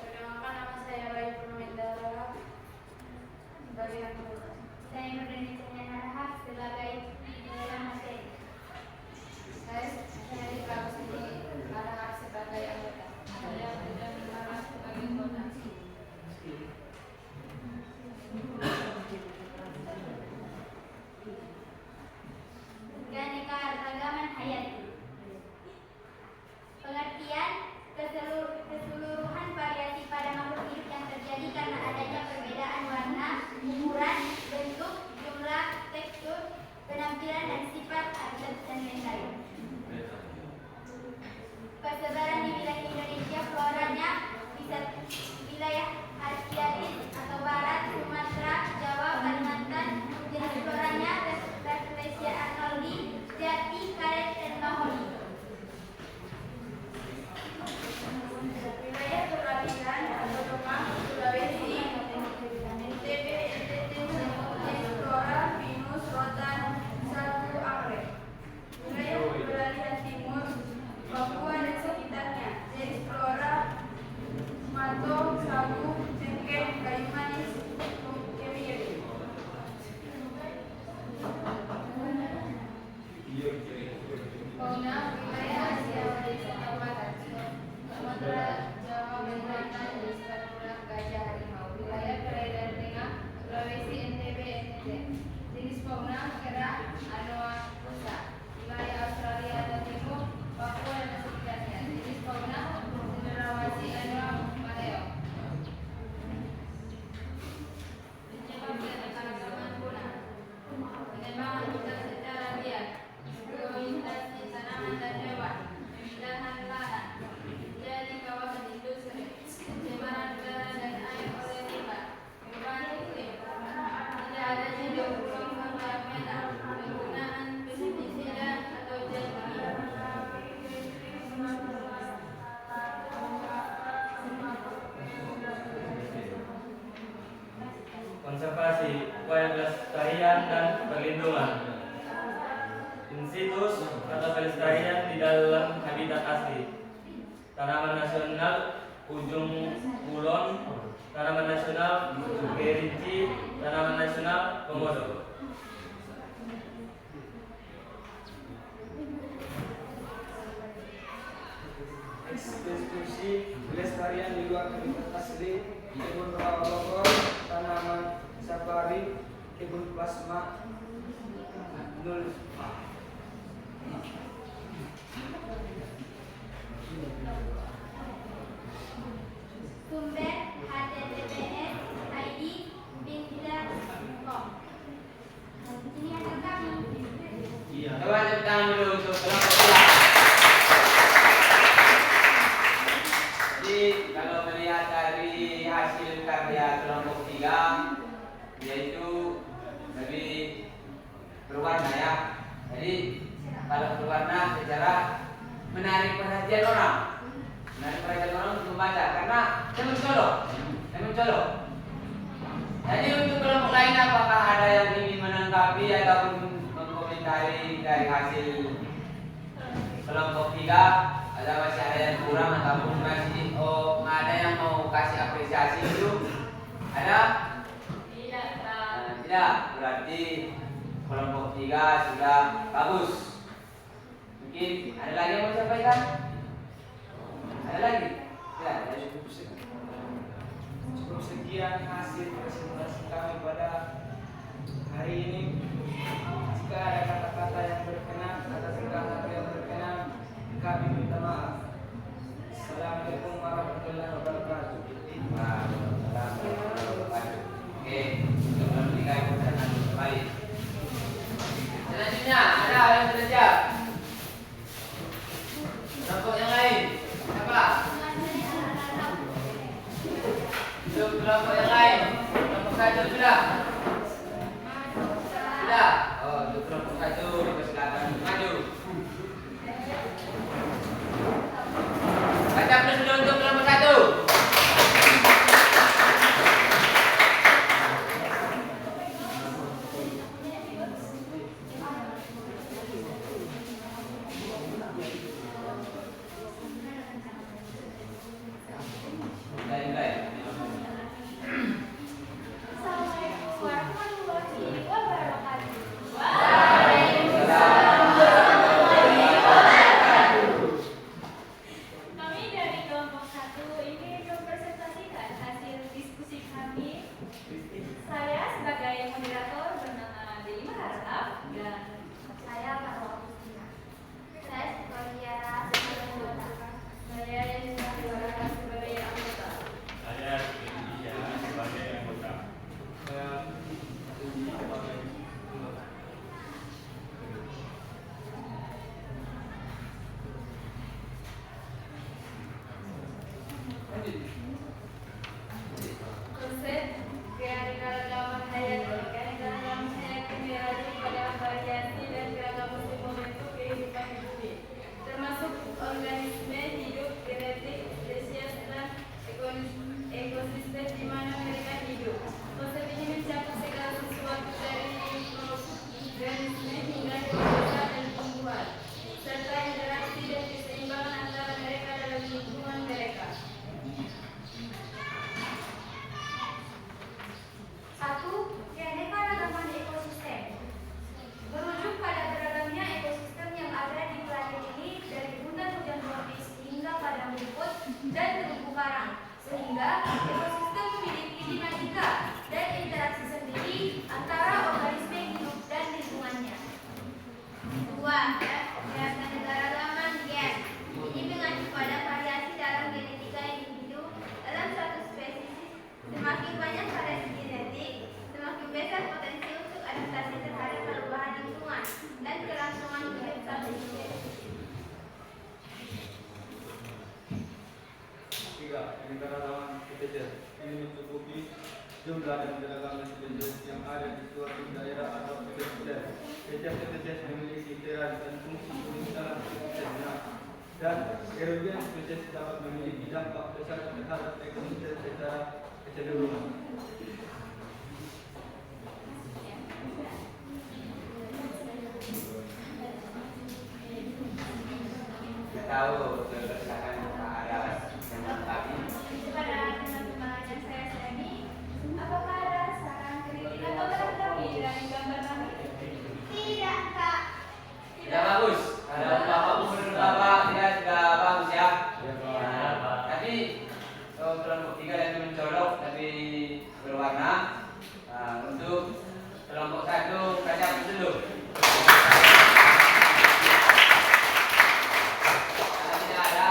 Perkenalkan, nama saya Bayu Purwendara sebagai anggota. Saya Nurdani Cahyanara sebagai dalam materi. Saya Rika Kusni Arahar sebagai anggota. Saya Nurdani Arahar sebagai anggota. Keanekaragaman hayati. Pengertian keseluruhan variasi pada makhluk hidup yang terjadi karena adanya perbedaan warna, ukuran, bentuk, jumlah, tekstur, penampilan dan sifat habitat dan lain-lain. Persebaran di wilayah Indonesia, floranya bisa wilayah Asiatis atau Barat, Sumatera, Jawa, Kalimantan. Jenis floranya Rafflesia arnoldi, Jati, Karet, dan Mahoni. Wilayah perwakilan atau Jepang, Sulawesi, NTB, NTT, jenis flora, Pinus, Rotan, Sagu, Anggrek. Wilayah peralihan timur, Papua dan sekitarnya, jenis flora, Mato, Sagu, Cengkeh, kayu manis, kemiri. Fauna, wilayah Asia Tenggara Barat, Sumatera, Jawa, Kalimantan, jenis panura, gajah, harimau. Wilayah perairan tengah, Sulawesi, NTB, NTT. Jenis fauna, kera, anoa, rusa. Wilayah Australia dan Timur, Papua dan sekitarnya. Jenis fauna, cenderawasih, anoa, maleo. Penyebab keanekaragaman fauna. Pengembangan hutan secara liar, eksploitasi tanaman dan hewan, pemindahan lahan, jadi kawasan industri, pencemaran udara dan air oleh limbah, perubahan iklim, tidak adanya daur ulang bahan metal, penggunaan pestisida atau zat kimia. Konservasi, upaya pelestarian dan perlindungan. Insitus atau pelestarian di dalam habitat asli. Tanaman nasional ujung kulon, tanaman nasional kerinci, tanaman nasional komodo. Eksekusi pelestarian di luar habitat asli, kebun rawa Bogor, tanaman safari, kebun plasma, nul. Sumber https://id.binza.com. Ini hasil kami. Coba tepuk tangan dulu untuk kelompok 3. Jadi kalau melihat dari hasil karya kelompok 3, yaitu lebih berwarna ya. Jadi kalau berwarna secara menarik perhatian orang, untuk membaca karena saya mencolok. Jadi untuk kelompok lain apakah ada yang ingin menanggapi ataupun komentari dari hasil kelompok 3, ada masih ada yang kurang ataupun masih ada yang mau kasih apresiasi itu? Ada? Tidak, Pak. Tidak, berarti kelompok 3 sudah bagus. Mungkin ada lagi yang mau sampaikan? Ada lagi? Ya, ada Cukup sekian hasil presentasi kami pada hari ini. Jika ada kata-kata yang berkenan atau tingkah yang berkenan, kami minta maaf. Assalamualaikum warahmatullahi wabarakatuh. Oke, sebelum kita ikutan kembali. Selanjutnya ada yang sudah siap. Kelompok yang lain, siapa? Untuk kelompok yang lain, kelompok 1 sudah? Sudah. Oh, untuk kelompok 1 dipersilakan untuk maju. Baca dulu untuk kelompok 1. Assalamualaikum warahmatullahi wabarakatuh. Kami dari kelompok 1 ingin mempresentasikan hasil diskusi kami. Saya sebagai moderator bernama Dewi Maharap dan saya Marwa Agustina. Saya sebagai anggota. Saya yang sudah sebagai anggota. Saya Indonesia sebagai anggota. Konsep keanekaragaman hayati. Keanekaragaman hayati mengacu pada variasi dan keragaman momentum kehidupan bumi, termasuk organisme hidup, genetik, spesies, dan ekosistem di mana mereka hidup. Konsep ini mencakup segala sesuatu dari mikroorganisme hingga hewan dan tumbuhan, serta interaksi dan keseimbangan antara mereka dalam lingkungan mereka. 1. Keanekaragaman ekosistem merujuk pada beragamnya ekosistem yang ada di planet ini, dari gunung hujan tropis hingga padang rumput dan terumbu karang, sehingga ekosistem memiliki dinamika dan interaksi sendiri antara organisme hidup dan lingkungannya. 2. Keanekaragaman gen ini mengacu pada variasi dalam genetika individu dalam suatu spesies. Semakin banyak variasi genetik, semakin besar potensi untuk adaptasi terhadap perubahan lingkungan dan kelangsungan kehidupan spesies. 3. Keanekaragaman spesies ini mencukupi jumlah dan keragaman spesies yang ada di suatu daerah atau ekosistem. Setiap spesies memiliki peran dan fungsi unik dalam ekosistemnya, dan kerugian spesies dapat memiliki dampak besar terhadap ekosistem secara keseluruhan. Tahu silakan ada yang tadi. Kepada teman-teman yang saya sayangi, apakah ada saran, kritik, atau tanggapan dari gambar kami? Tidak, Kak. Tidak bagus. Ada bapak menurut bapak tidak sudah bagus ya. Nah, tapi kelompok 3 yang mencolok tapi berwarna. Nah, untuk kelompok 1 baca dulu. Kalau tidak ada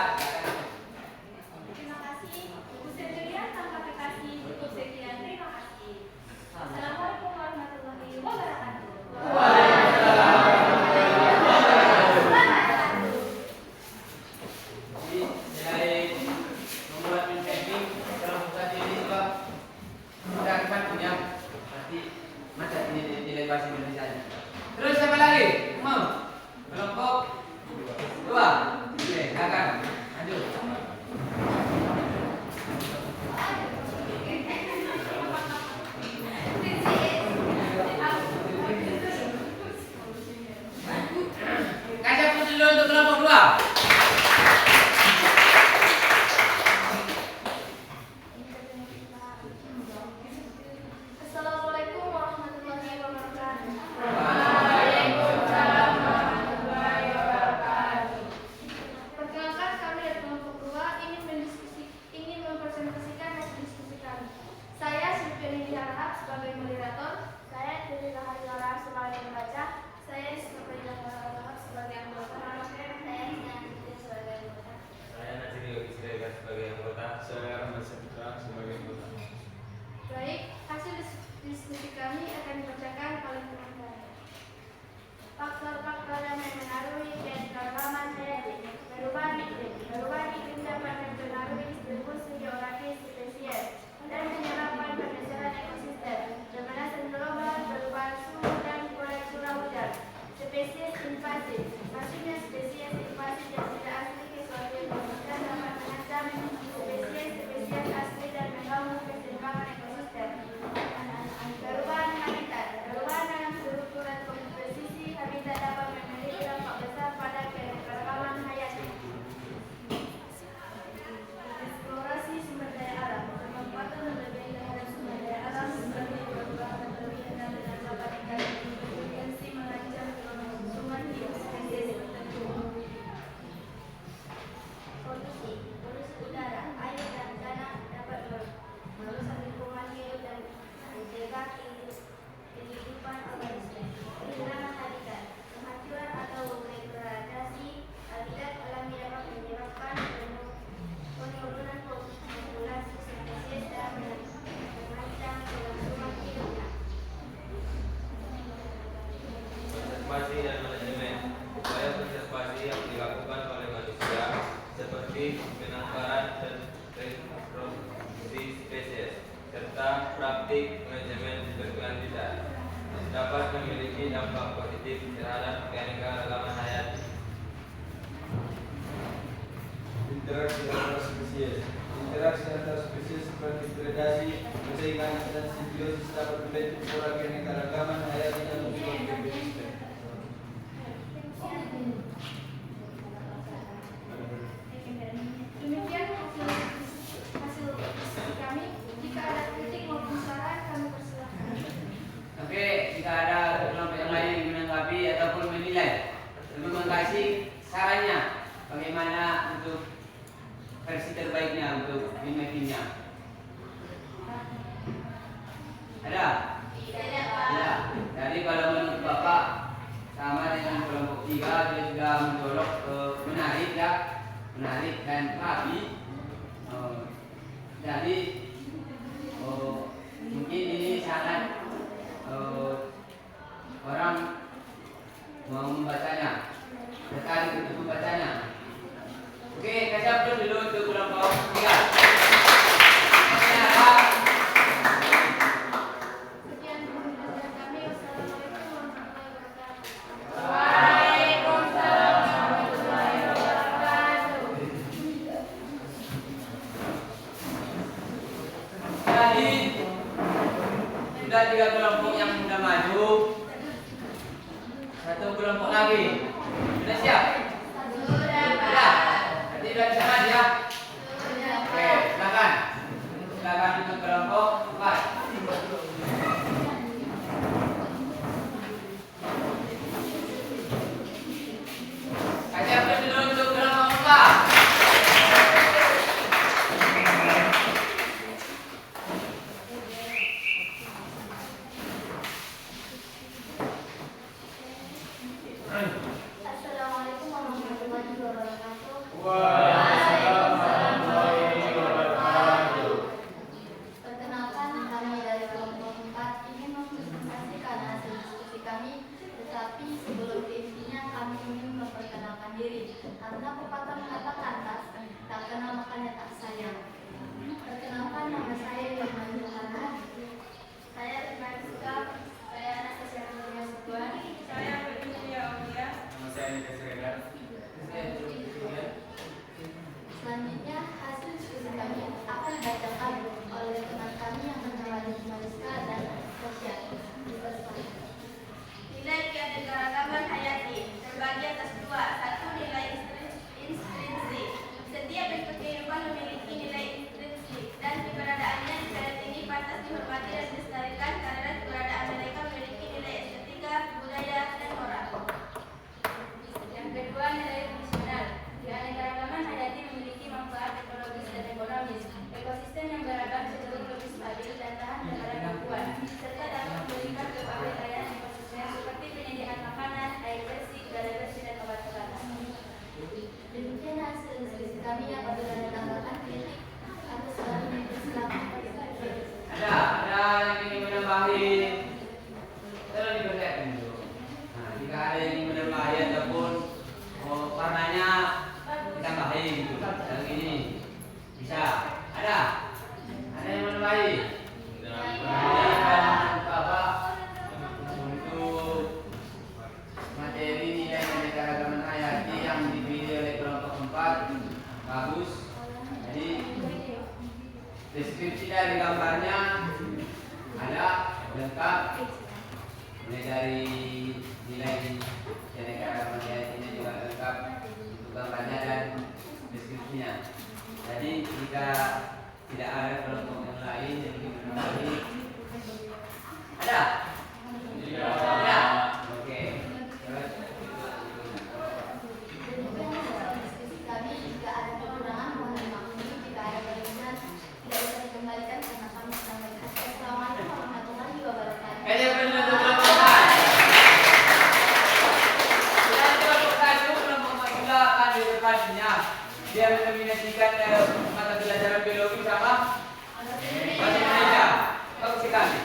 invasif. Masuknya spesies invasif yang tidak asli ke suatu ekosistem dapat mengancam spesies asli dan mengganggu keseimbangan ekosistem. Perubahan habitat. Perubahan dalam struktur dan komposisi habitat dapat memiliki dampak besar pada keanekaragaman hayati. Eksplorasi sumber daya alam. Pemanfaatan berlebih terhadap sumber daya alam seperti perubahan berlebihan dan penambahan ikan berpotensi mengancam kelangsungan hidup spesies tertentu. Polusi udara, air dan tanah dapat merusak lingkungan hidup dan menjaga kehidupan organisme. Kehilangan habitat, penghancuran atau degradasi habitat alami dapat menyebabkan penurunan populasi spesies dan mengancam kelangsungan hidupnya. Konservasi dan manajemen. Upaya konservasi yang dilakukan oleh manusia seperti penangkaran dan reproduksi spesies serta praktik manajemen berkelanjutan dapat memiliki dampak positif terhadap keanekaragaman hayati. Interaksi antar spesies. Interaksi antar spesies seperti predasi, persaingan, dan simbiosis dapat membentuk pola keanekaragaman hayati dalam suatu ekosistem. Demikian hasil diskusi kami. Jika ada kritik maupun saran, kami persilahkan. Oke, jika ada kelompok yang lain yang menanggapi ataupun menilai, terima kasih sarannya bagaimana untuk versi terbaiknya untuk timnya. Ada? Ya. Jadi kalau menurut Bapak sama dengan kelompok 3 dia sudah mencolok menarik ya, menarik dan rapi. Jadi mungkin ini sangat orang mau membacanya, tertarik untuk membacanya. Oke, kasih aplaus dulu untuk kelompok 3. Sekian penjelasan kami. Wassalamualaikum warahmatullahi wabarakatuh. Waalaikumsalam warahmatullahi wabarakatuh. Jadi sudah 3 kelompok yang sudah maju, 1 kelompok lagi. Sudah siap? Sudah. Nanti sudah bisa maju ya. Oke, silakan. Silakan untuk kelompok 4. Kasih aplaus dulu untuk kelompok 4. Assalamualaikum warahmatullahi wabarakatuh. Waalaikumsalam warahmatullahi wabarakatuh. Perkenalkan, kami dari kelompok 4 ingin mempresentasikan hasil diskusi kami, tetapi sebelum ke intinya kami ingin memperkenalkan diri. Karena pepatah mengatakan tak kenal makanya tak sayang. Perkenalkan, nama saya Yohan Yohana. Saya Rima Rizka. Saya Anastasia Nuria Sebuan. Saya Berjulia Aulia. Nama saya Nika Sregar. Selanjutnya, hasil diskusi kami akan dibacakan oleh teman kami yang bernama Rima Rizka dan Anastasia. Nilai keanekaragaman hayati terbagi atas 2. 1. Nilai intrinsik. Setiap bentuk kehidupan memiliki nilai intrinsik dan keberadaannya di planet ini pantas dihormati dan dilestarikan karena keberadaan mereka memiliki nilai estetika, budaya, dan moral. Yang kedua, nilai fungsional. Keanekaragaman hayati memiliki manfaat ekologis dan ekonomis. Ekosistem yang beragam cenderung lebih stabil dan tahan terhadap gangguan, serta dapat memberikan berbagai layanan ekosistem seperti penyediaan makanan, keanekaragaman hayati yang dipilih oleh kelompok 4 bagus. Jadi deskripsi dari gambarnya ada lengkap, mulai dari nilai keanekaragaman hayatinya juga lengkap, itu gambarnya dan deskripsinya. Jadi jika tidak ada kelompok yang lain yang ingin berbagi, ada? Ya. Oke. Terus Diskusi kami jika ada kekurangan mohon dimaklumi, jika ada kelebihan tidak bisa dikembalikan karena kami sampaikan. Assalamualaikum warahmatullahi wabarakatuh. kayaknya belum tentu kelompok 4. Dan kelompok 1 kelompok 4 juga akan diberbandingnya. Dia mendominasikan mata pelajaran biologi sama bahasa Indonesia. Bagus sekali.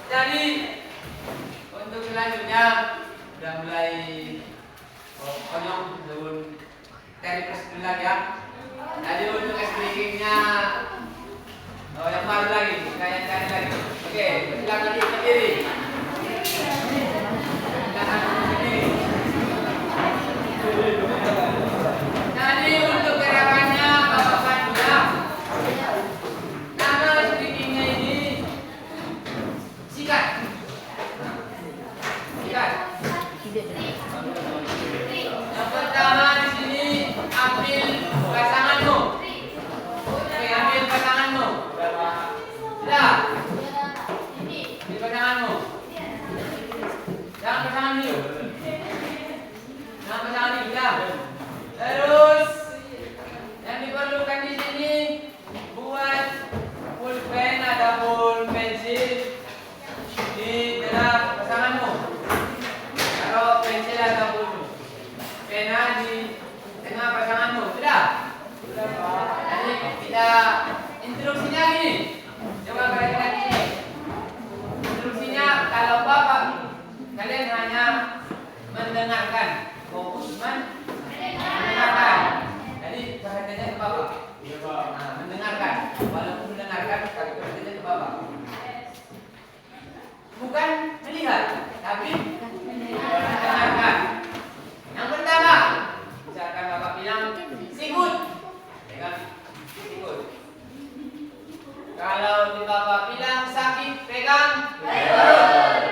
Jadi untuk selanjutnya sudah mulai konyol sebelum dari persetujuan ya. Jadi untuk speakingnya yang baru lagi, kayak cari lagi. Oke, silakan duduk sendiri. Silakan duduk sendiri. Jadi untuk gerakannya Bapak Pandu, nama speakingnya ini sikat. Sikat. Yang pertama di sini ambil pasanganmu. Oke, ambil pasanganmu. Sudah. Ambil pasanganmu. Jangan pasangan dulu. Jangan pasangan dulu. Ya. Terus yang diperlukan di sini buat pulpen ataupun pensil di tengah pasanganmu. Taruh pensil ataupun pena di tengah pasanganmu. Sudah? Jadi kita instruksinya gini. Coba kalian ini. Instruksinya kalau Bapak kalian hanya mendengarkan, fokus mendengarkan. Jadi perhatiannya ke Bapak. Nah, mendengarkan. Walaupun mendengarkan, tapi perhatiannya ke Bapak. Bukan melihat, tapi mendengarkan. Yang pertama, misalkan Bapak bilang sikut, pegang sikut. Kalau di Bapak bilang sakit, pegang perut.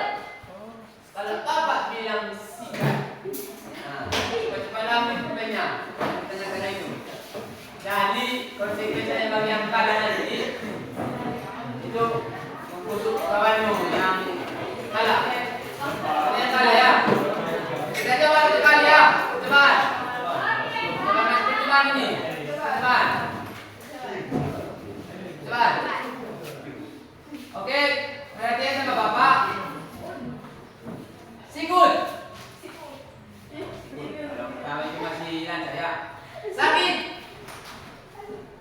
Kalau Bapak bilang sikat, nah, cepat-cepat ambil pulpennya, tanya-tanya itu. Jadi konsekuensinya bagi yang kalah nanti itu untuk kawanmu yang kalah. Yang kalah ya. Kita coba untuk kali ya. Cepat. Coba mas percobaan ini. Cepat. Cepat. Oke, perhatian sama Bapak. Sikut. Kalau pertama itu masih lancar ya. Sakit.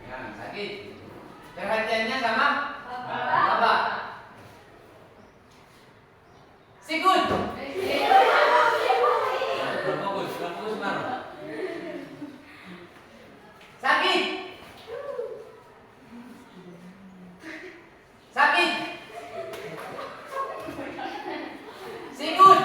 Ya, sakit. Perhatiannya sama Bapak. Sikut. Belum fokus baru. Sakit. Sakit. Sikut.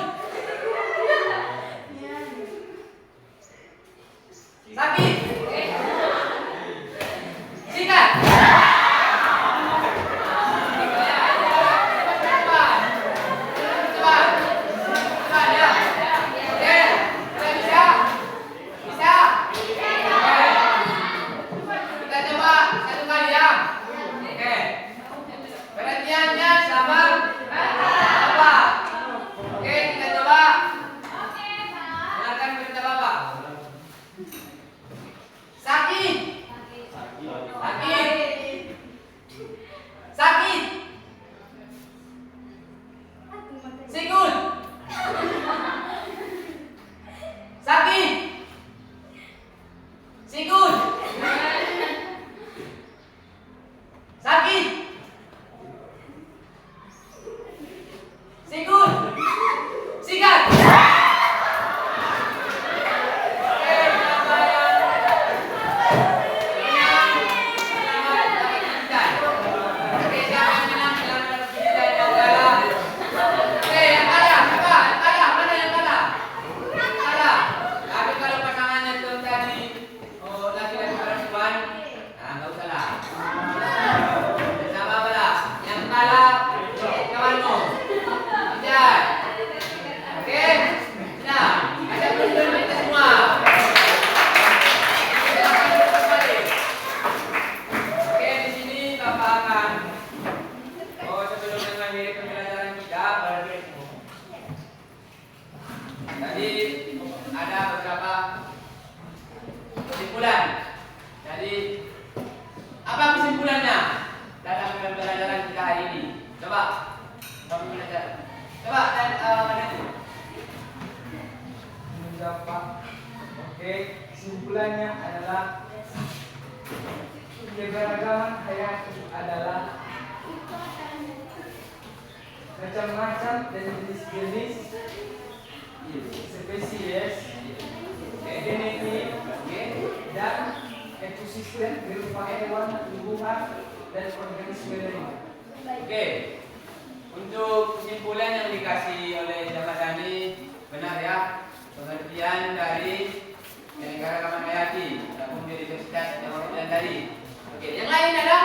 Tadi ada beberapa kesimpulan. Jadi apa kesimpulannya dalam pembelajaran kita hari ini? Coba kamu belajar. Coba dan mana? Menjawab Pak. Oke, kesimpulannya adalah keberagaman hayati adalah macam-macam dan jenis-jenis spesies, genetik, dan ekosistem berupa hewan, tumbuhan, dan organisme lain. Oke. Untuk kesimpulan yang dikasih oleh Jamadani benar ya, pengertian dari keanekaragaman hayati ataupun biodiversitas yang pengertian tadi. Oke, yang lain ada?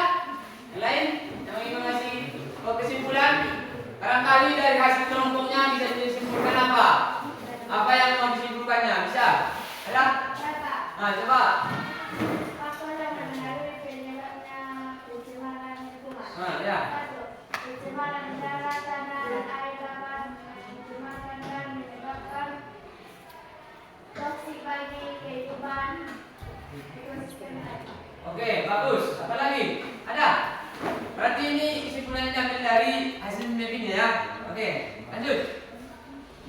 Yang lain yang ingin ngasih kesimpulan? Barangkali dari hasil kelompoknya bisa disimpulkan apa? Apa yang mau disimpulkannya? Bisa? Ada? Nah, coba. Faktor yang mengenai penyebabnya pencemaran lingkungan. Ya. Pencemaran udara, tanah, dan air dapat mencemahkan dan menyebabkan toksik bagi kehidupan ekosistem. Oke, bagus. Apa lagi? Ada? Berarti ini kesimpulannya diambil dari hasil mappingnya ya. Oke, lanjut.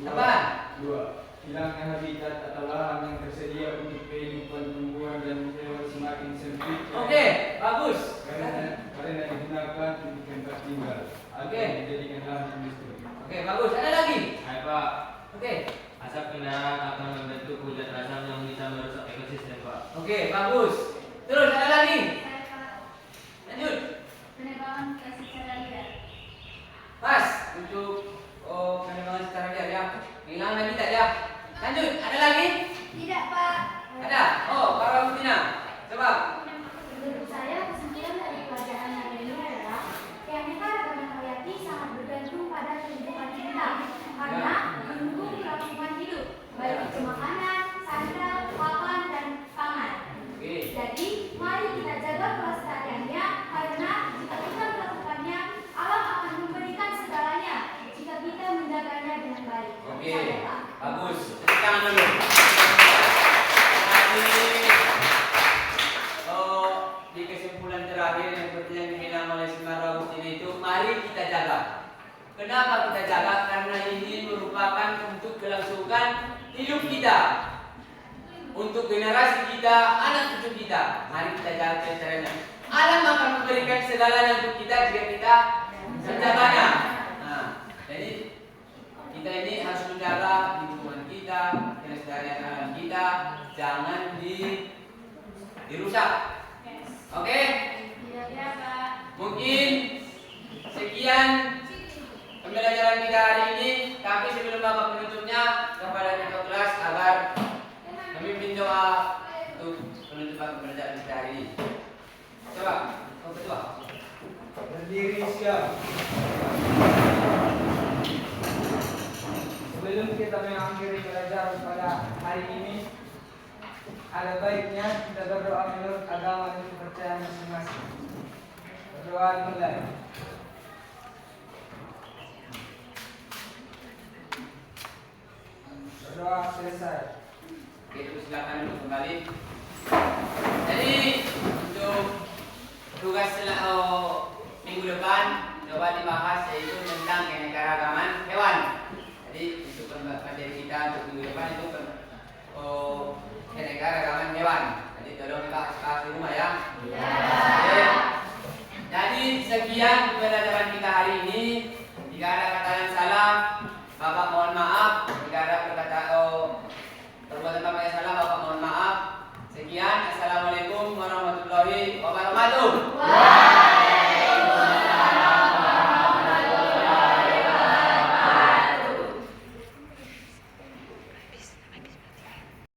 Apa? 2. Hilangnya habitat atau lahan yang tersedia untuk kehidupan tumbuhan dan hewan semakin sempit. Oke, bagus. Karena digunakan untuk tempat tinggal atau Oke. dijadikan lahan industri. Oke, bagus. Ada lagi? Hai Pak, Oke. asap kendaraan akan membentuk hujan asam yang bisa merusak ekosistem Pak. Oke, bagus. Terus ada lagi? Lanjut. Penebangan kasih secara liar. Pas untuk penerbangan secara liar ya. Hilang habitat ya. Lanjut. Ada lagi? Tidak, Pak. Ada. Oh, para Butina. Coba. Menurut saya, kesimpulan dari pelajaran hari ini adalah keanekaragaman hayati sangat bergantung pada kehidupan kita karena mendukung kelangsungan hidup, baik itu makanan, sandal, papan, dan pangan. Oke. Jadi, mari kita jaga kelestariannya karena jika kita melakukannya, alam akan memberikan segalanya jika kita menjaganya dengan baik. Oke. Saya, Pak. Bagus. Tepuk tangan dulu. Tadi di kesimpulan terakhir yang seperti yang dibilang oleh Semar Agustin itu, mari kita jaga. Kenapa kita jaga? Karena ini merupakan untuk kelangsungan hidup kita, untuk generasi kita, anak cucu kita. Mari kita jaga caranya. Alam akan memberikan segalanya untuk kita jika kita menjaganya. Nah, jadi kita ini harus menjaga lingkungan kita, kelestarian alam kita, jangan dirusak. Oke? Iya, Pak. Mungkin sekian pembelajaran kita hari ini, tapi sebelum Bapak penutupnya kepada ketua kelas agar memimpin doa untuk penutupan pembelajaran kita hari ini. Coba, ketua. Berdiri siap. Sebelum kita mengakhiri pelajaran pada hari ini, ada baiknya kita berdoa menurut agama dan kepercayaan masing-masing. Berdoa dimulai. Berdoa selesai. Oke, terus silakan dulu kembali. Jadi untuk tugas minggu depan coba dibahas yaitu tentang keanekaragaman hewan. Jadi untuk materi kita untuk minggu depan itu keanekaragaman hewan. Jadi tolong kita di rumah ya. Oke. Jadi sekian pembelajaran kita hari ini.